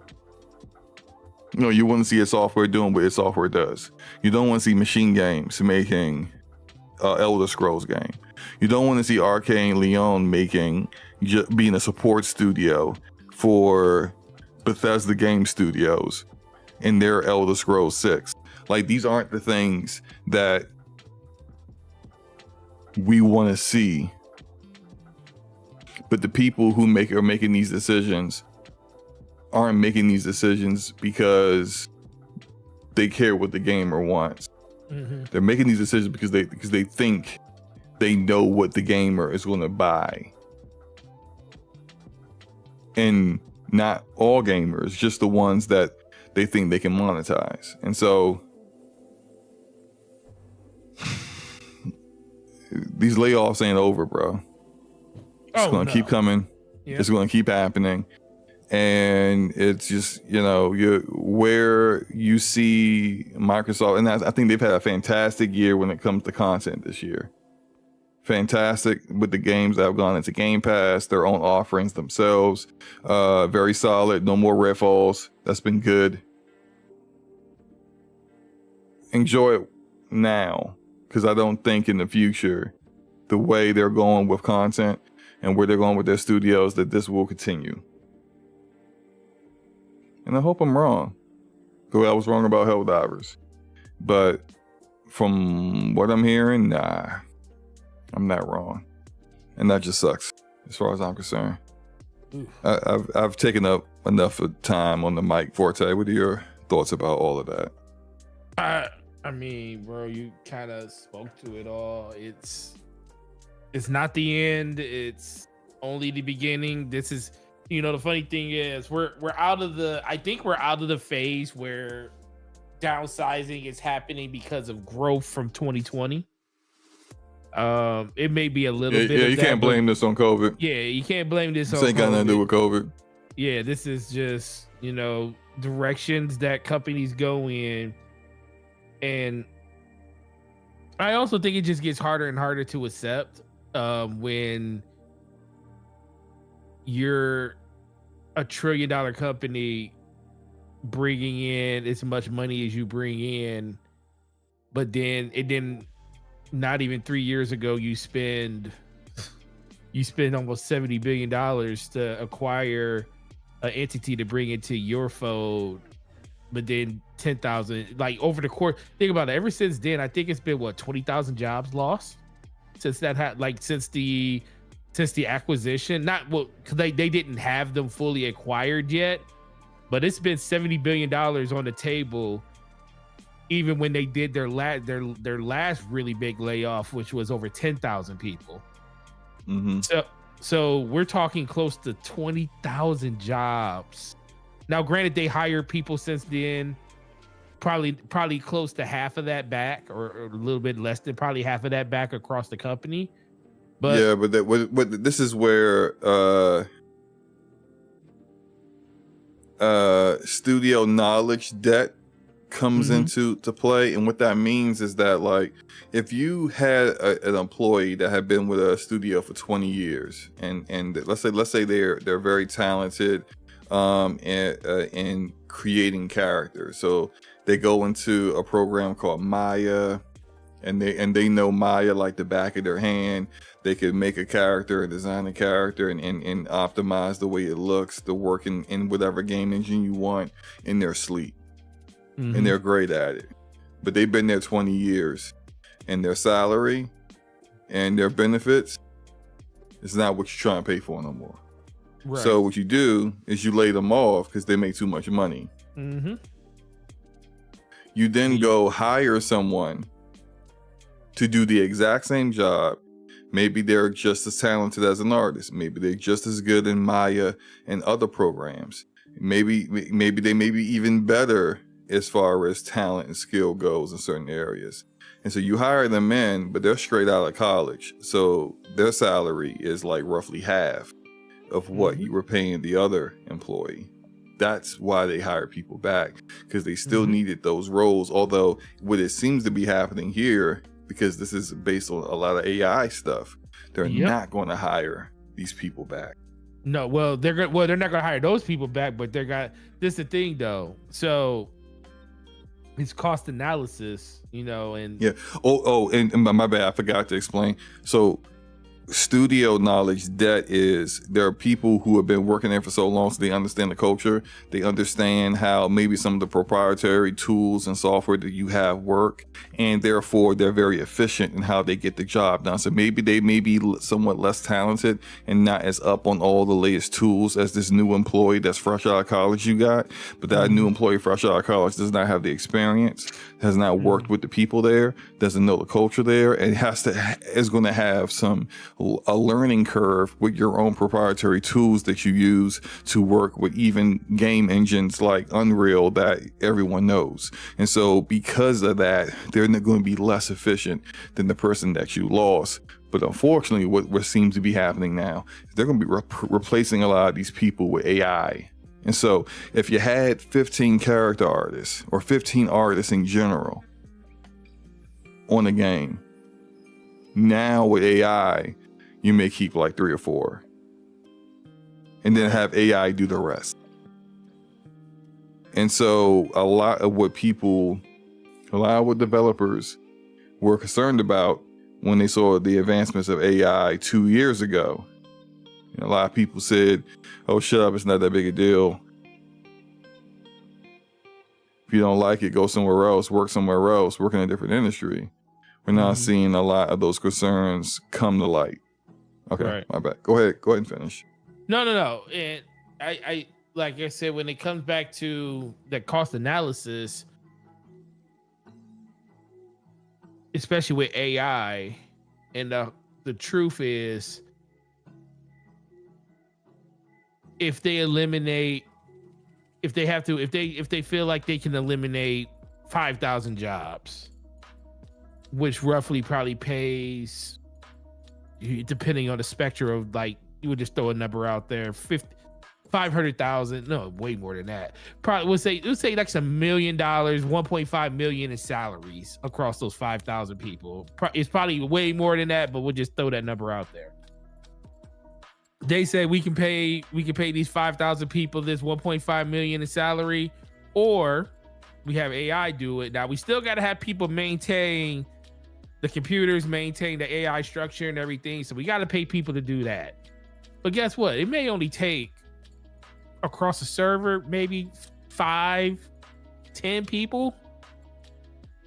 No, you want to see id Software doing what id Software does. You don't want to see Machine Games making Elder Scrolls game. You don't want to see Arcane Leon being a support studio for Bethesda Game Studios in their Elder Scrolls 6. Like, these aren't the things that we want to see. But the people who are making these decisions aren't making these decisions because they care what the gamer wants. Mm-hmm. They're making these decisions because they think they know what the gamer is going to buy. And not all gamers, just the ones that they think they can monetize. And so these layoffs ain't over, bro. It's going to keep coming. Yeah. It's going to keep happening. And it's just, where you see Microsoft, and I think they've had a fantastic year when it comes to content this year. Fantastic with the games that have gone into Game Pass, their own offerings themselves. Very solid. No more Redfalls. That's been good. Enjoy it now, because I don't think in the future, the way they're going with content and where they're going with their studios, that this will continue. And I hope I'm wrong. Because I was wrong about Helldivers. But from what I'm hearing, nah, I'm not wrong. And that just sucks, as far as I'm concerned. I've taken up enough of time on the mic. Forte, what are your thoughts about all of that? I mean, bro, you kind of spoke to it all. It's not the end. It's only the beginning. This is, the funny thing is we're out of the phase where downsizing is happening because of growth from 2020. It may be a little bit. Yeah, you can't blame this on COVID. Yeah, you can't blame this on COVID. This ain't got nothing to do with COVID. Yeah, this is just, directions that companies go in. And I also think it just gets harder and harder to accept when you're a $1 trillion company bringing in as much money as you bring in, but then not even 3 years ago you spend almost $70 billion to acquire an entity to bring into your fold, but then 10,000, like over the course, think about it, ever since then I think it's been 20,000 jobs lost since that since the acquisition. Not because they didn't have them fully acquired yet, but it's been $70 billion on the table even when they did their last really big layoff, which was over 10,000 people. Mm-hmm. So we're talking close to 20,000 jobs. Now, granted, they hired people since then, probably close to half of that back, or a little bit less than probably half of that back across the company. But yeah, but this is where studio knowledge debt comes into play. And what that means is that, like, if you had an employee that had been with a studio for 20 years, and let's say they're very talented in creating characters, so they go into a program called Maya, and they know Maya like the back of their hand. They could make a character, design a character, and optimize the way it looks to work in whatever game engine you want in their sleep. Mm-hmm. And they're great at it. But they've been there 20 years, and their salary and their benefits is not what you're trying to pay for no more. Right. So what you do is you lay them off because they make too much money. Mm-hmm. You then go hire someone to do the exact same job. Maybe they're just as talented as an artist. Maybe they're just as good in Maya and other programs. Maybe they may be even better as far as talent and skill goes in certain areas. And so you hire them in, but they're straight out of college. So their salary is like roughly half of what you were paying the other employee. That's why they hire people back, because they still needed those roles. Although what it seems to be happening here, because this is based on a lot of AI stuff, they're not going to hire these people back. No, well, they're not gonna hire those people back, but this is the thing though. So it's cost analysis, and Yeah. And my bad, I forgot to explain. So studio knowledge, that is, there are people who have been working there for so long, so they understand the culture, they understand how maybe some of the proprietary tools and software that you have work, and therefore they're very efficient in how they get the job done. So maybe they may be somewhat less talented and not as up on all the latest tools as this new employee that's fresh out of college you got, but that new employee fresh out of college does not have the experience, has not worked with the people there, doesn't know the culture there, and is going to have a learning curve with your own proprietary tools that you use to work with even game engines like Unreal that everyone knows. And so because of that, they're going to be less efficient than the person that you lost. But unfortunately, what seems to be happening now is they're going to be replacing a lot of these people with AI. And so if you had 15 character artists or 15 artists in general on a game, now with AI, you may keep like 3 or 4 and then have AI do the rest. And so a lot of what developers were concerned about when they saw the advancements of AI 2 years ago, a lot of people said, oh, shut up, it's not that big a deal. If you don't like it, go somewhere else, work in a different industry. We're now seeing a lot of those concerns come to light. Okay, right. My bad. Go ahead and finish. No. And I like I said, when it comes back to the cost analysis, especially with AI, and the truth is, if they feel like they can eliminate 5,000 jobs, which roughly probably pays, depending on the spectrum of, like, you would just throw a number out there, 500,000, no, way more than that. Probably we'll say like $1 million, 1.5 million in salaries across those 5,000 people. It's probably way more than that, but we'll just throw that number out there. They say we can pay these 5,000 people this 1.5 million in salary, or we have AI do it. Now we still got to have people maintain the computers, maintain the AI structure and everything. So we got to pay people to do that. But guess what? It may only take across a server maybe 5-10 people,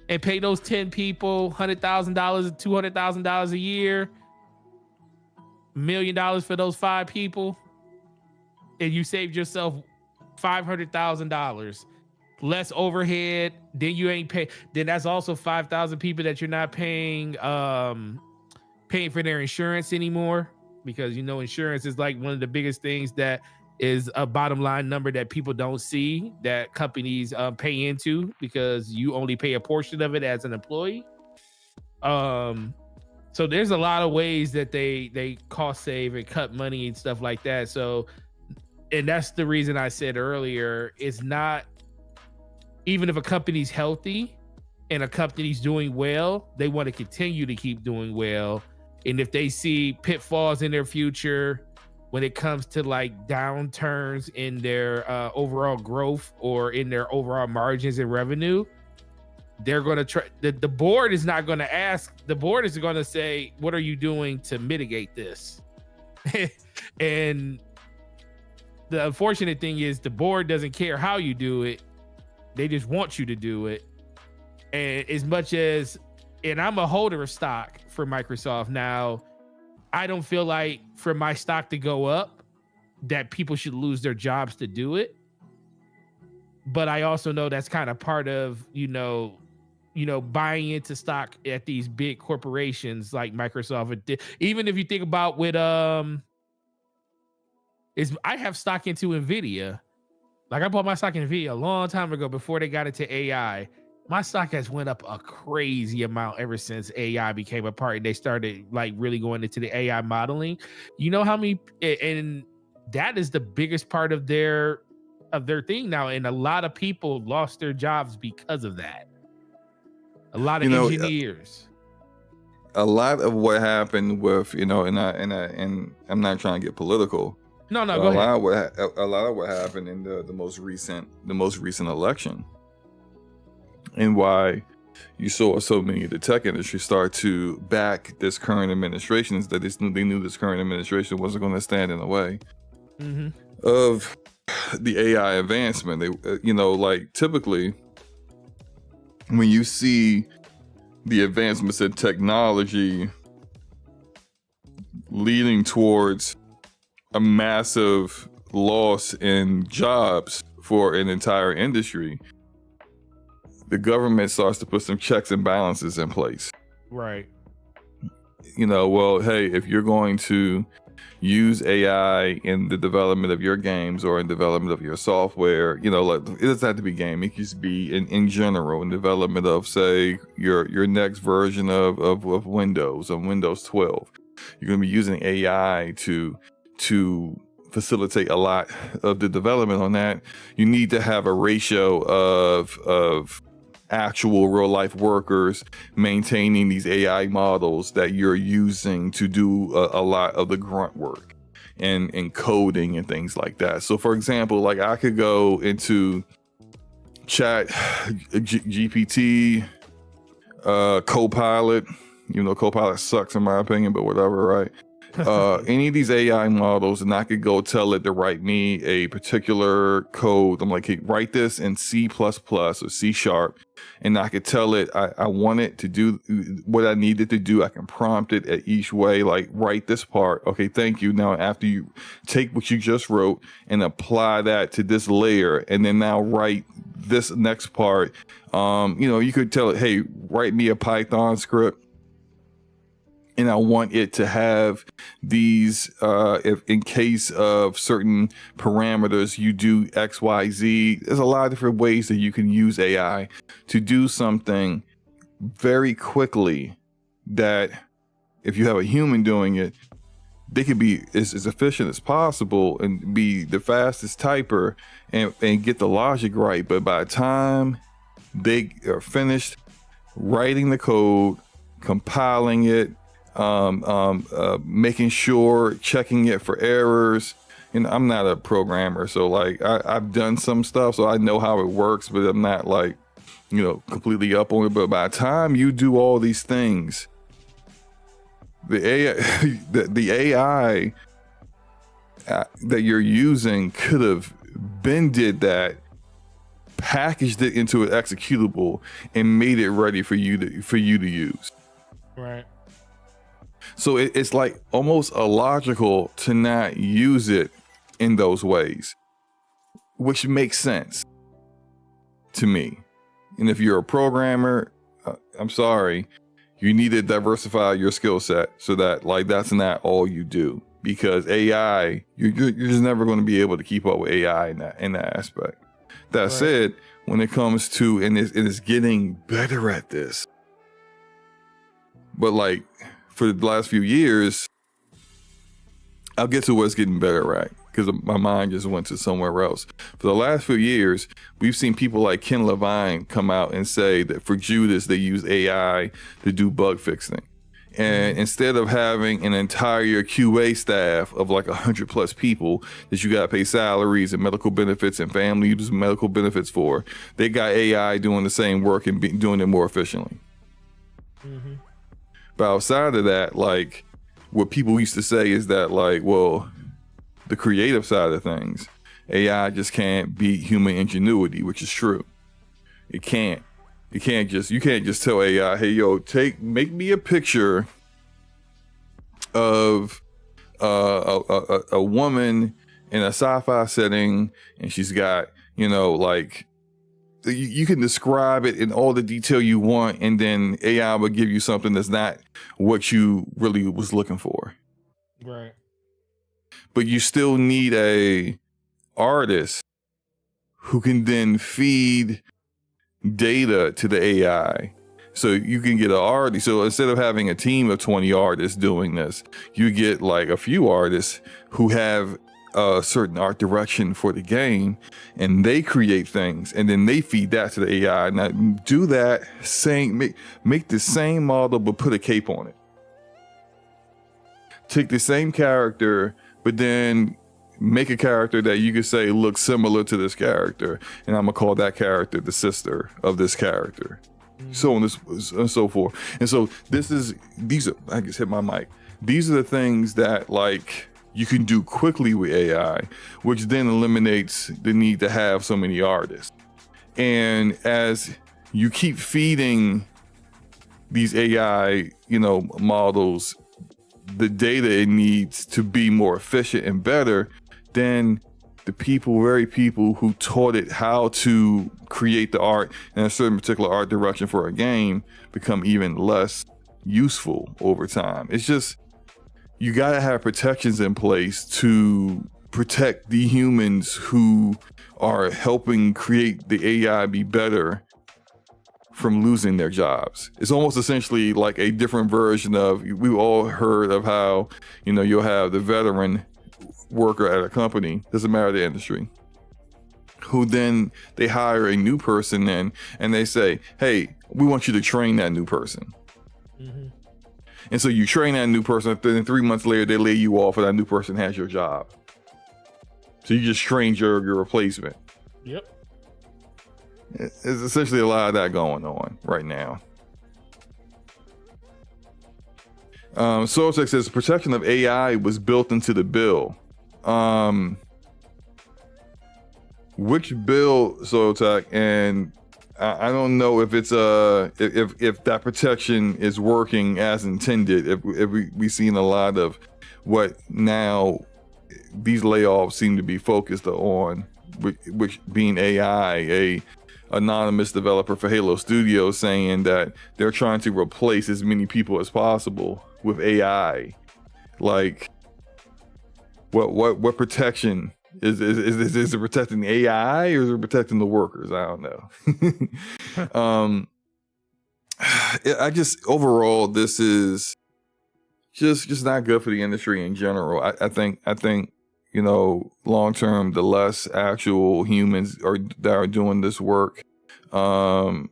and pay those 10 people $100,000, $200,000 a year, $1 million for those 5 people, and you saved yourself $500,000 less overhead. Then you ain't pay. Then that's also 5,000 people that you're not paying for their insurance anymore, because insurance is like one of the biggest things that is a bottom line number that people don't see, that companies pay into, because you only pay a portion of it as an employee. So there's a lot of ways that they cost save and cut money and stuff like that. So, and that's the reason I said earlier, it's not, even if a company's healthy and a company's doing well, they want to continue to keep doing well. And if they see pitfalls in their future, when it comes to like downturns in their overall growth or in their overall margins and revenue, they're going to try. The board is not going to ask. The board is going to say, what are you doing to mitigate this? And the unfortunate thing is, the board doesn't care how you do it. They just want you to do it. And as much as, and I'm a holder of stock for Microsoft now, I don't feel like for my stock to go up that people should lose their jobs to do it. But I also know that's kind of part of, buying into stock at these big corporations like Microsoft. Even if you think about with, I have stock into NVIDIA. Like, I bought my stock in NVIDIA a long time ago before they got into AI. My stock has went up a crazy amount ever since AI became a part and they started like really going into the AI modeling. You know how many, and that is the biggest part of their thing now. And a lot of people lost their jobs because of that. A lot of engineers. A lot of what happened with, and I'm not trying to get political. No, a go ahead. a lot of what happened in the most recent election, and why you saw so many of the tech industry start to back this current administration is that they knew this current administration wasn't going to stand in the way of the AI advancement. They, like typically when you see the advancements in technology leading towards a massive loss in jobs for an entire industry, the government starts to put some checks and balances in place. Right. Well, hey, if you're going to use AI in the development of your games or in development of your software, like, it doesn't have to be game. It can just be in general in development of, say, your next version of Windows, of Windows 12. You're going to be using AI to facilitate a lot of the development on that. You need to have a ratio of actual real life workers maintaining these AI models that you're using to do a lot of the grunt work and coding and things like that. So for example, like I could go into chat GPT, Copilot, Copilot sucks in my opinion, but whatever, right? Any of these AI models, and I could go tell it to write me a particular code. I'm like, hey, write this in C++ or C#, and I could tell it I want it to do what I need it to do. I can prompt it at each way, like write this part. Okay, thank you. Now after you take what you just wrote and apply that to this layer, and then now write this next part. You could tell it, hey, write me a Python script. And I want it to have these, if in case of certain parameters, you do X, Y, Z. There's a lot of different ways that you can use AI to do something very quickly that if you have a human doing it, they could be as efficient as possible and be the fastest typer and get the logic right. But by the time they are finished writing the code, compiling it, making sure, checking it for errors. And I'm not a programmer, so like I've done some stuff, so I know how it works, but I'm not like, completely up on it. But by the time you do all these things, the AI that you're using could have been did that, packaged it into an executable, and made it ready for you to use. Right. So it's like almost illogical to not use it in those ways, which makes sense to me. And if you're a programmer, I'm sorry, you need to diversify your skill set so that like that's not all you do, because AI, you're just never going to be able to keep up with AI in that aspect. That right. Said, when it comes to, and it's getting better at this, but like, for the last few years, I'll get to what's getting better at, because my mind just went to somewhere else. For the last few years, we've seen people like Ken Levine come out and say that for Judas, they use AI to do bug fixing. And instead of having an entire QA staff of like 100+ people that you got to pay salaries and medical benefits and family use medical benefits for, they got AI doing the same work and doing it more efficiently. Mm-hmm. But outside of that, like what people used to say is that like, well, the creative side of things, AI just can't beat human ingenuity, which is true. It can't. You can't just tell AI, hey, yo, make me a picture of a woman in a sci-fi setting, and she's got, like, you can describe it in all the detail you want, and then AI will give you something that's not what you really was looking for. Right. But you still need a artist who can then feed data to the AI. So you can get an artist. So instead of having a team of 20 artists doing this, you get like a few artists who have a certain art direction for the game, and they create things, and then they feed that to the AI. Now do that same, make the same model, but put a cape on it. Take the same character, but then make a character that you could say looks similar to this character, and I'm gonna call that character the sister of this character, so on and so forth. And so these are, I just hit my mic. These are the things that like you can do quickly with AI, which then eliminates the need to have so many artists. And as you keep feeding these AI, models the data it needs to be more efficient and better, then the very people who taught it how to create the art in a certain particular art direction for a game become even less useful over time. It's just, you gotta have protections in place to protect the humans who are helping create the AI be better from losing their jobs. It's almost essentially like a different version of, we've all heard of how, you'll have the veteran worker at a company, doesn't matter the industry, who then they hire a new person in and they say, hey, we want you to train that new person. Mm-hmm. And so you train that new person, then 3 months later they lay you off and that new person has your job. So you just trained your replacement. Yep. It's essentially a lot of that going on right now. Soiltech says protection of AI was built into the bill. Which bill, Soiltech? And I don't know if it's if that protection is working as intended. If we've seen a lot of what now these layoffs seem to be focused on, which being AI, a anonymous developer for Halo Studios, saying that they're trying to replace as many people as possible with AI. Like, what protection is it protecting the AI or is it protecting the workers? I don't know. I just, overall, this is just not good for the industry in general. I think long term, the less actual humans that are doing this work. The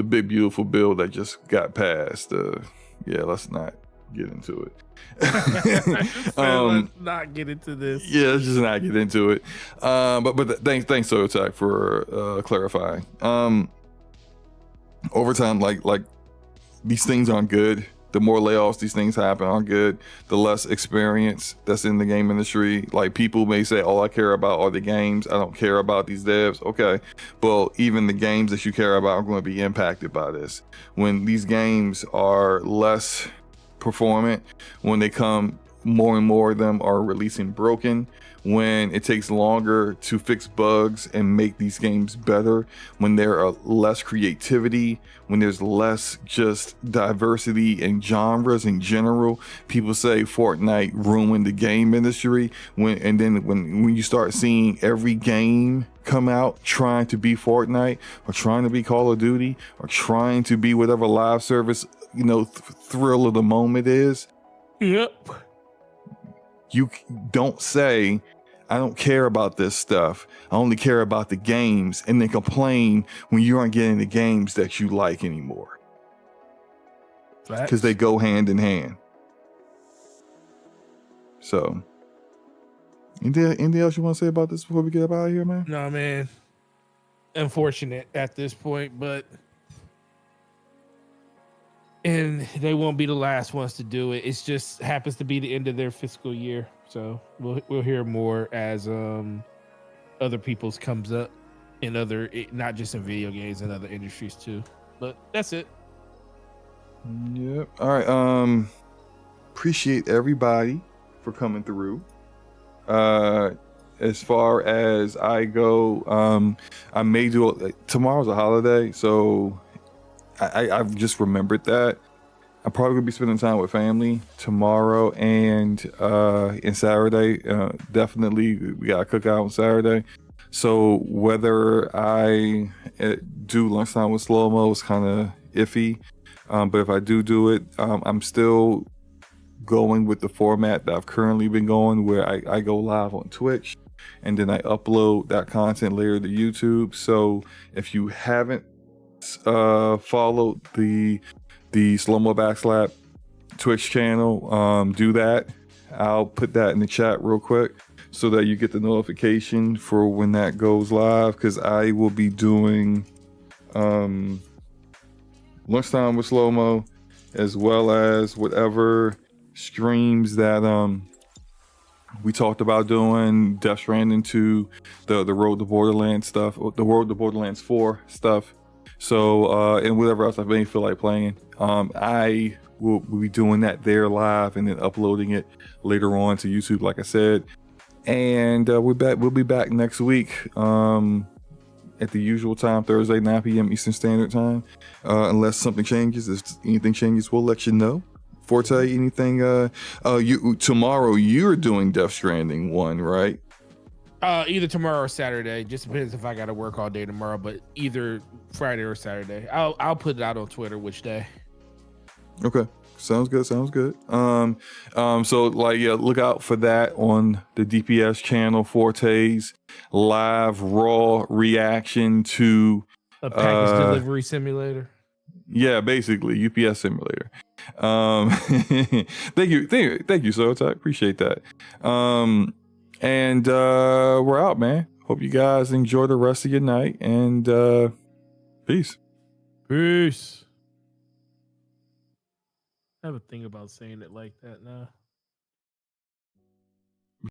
big beautiful bill that just got passed. Let's not get into it. Let's not get into this. Yeah, let's just not get into it. But thanks, Soiltech, for clarifying. Over time, like these things aren't good. The more layoffs these things happen aren't good. The less experience that's in the game industry. Like, people may say, all I care about are the games. I don't care about these devs. Okay, well, even the games that you care about are going to be impacted by this. When these games are less performant, when they come, more and more of them are releasing broken, when it takes longer to fix bugs and make these games better, when there are less creativity, when there's less just diversity in genres in general. People say Fortnite ruined the game industry, when you start seeing every game come out trying to be Fortnite or trying to be Call of Duty or trying to be whatever live service thrill of the moment is. Yep. You don't say, I don't care about this stuff, I only care about the games, and then complain when you aren't getting the games that you like anymore. Because they go hand in hand. So, anything else you want to say about this before we get up out of here, man? No, man. Unfortunate at this point, but and they won't be the last ones to do it. It just happens to be the end of their fiscal year, so we'll hear more as other people's comes up in other, not just in video games, and other industries too. But that's it. Yep. All right. Appreciate everybody for coming through. As far as I go, I may do tomorrow's a holiday, so I've just remembered that I'm probably gonna be spending time with family tomorrow and Saturday. Definitely, we got a cookout on Saturday. So whether I do lunchtime with SloMo is kind of iffy, but if I do it, I'm still going with the format that I've currently been going, where I go live on Twitch and then I upload that content later to YouTube. So if you haven't followed the SloMoBackSlap Twitch channel, do that. I'll put that in the chat real quick so that you get the notification for when that goes live, because I will be doing lunchtime with SloMo, as well as whatever streams that we talked about doing, Death Stranding 2, the Road to Borderlands stuff, the Road to Borderlands 4 stuff. So and whatever else I may feel like playing, I will be doing that there live and then uploading it later on to YouTube, like I said. And we'll be back next week at the usual time, Thursday, 9 p.m. Eastern Standard Time, unless something changes. If anything changes, we'll let you know. Forte, anything? Tomorrow you're doing Death Stranding 1, right? Either tomorrow or Saturday. Just depends if I got to work all day tomorrow, but either Friday or Saturday. I'll put it out on Twitter which day. Okay, sounds good. So like, yeah, look out for that on the DPS channel. Forte's live raw reaction to A package delivery simulator. Yeah, basically UPS simulator. Thank you, Sotak. Appreciate that. And we're out, man. Hope you guys enjoy the rest of your night, and peace. Peace. I have a thing about saying it like that now.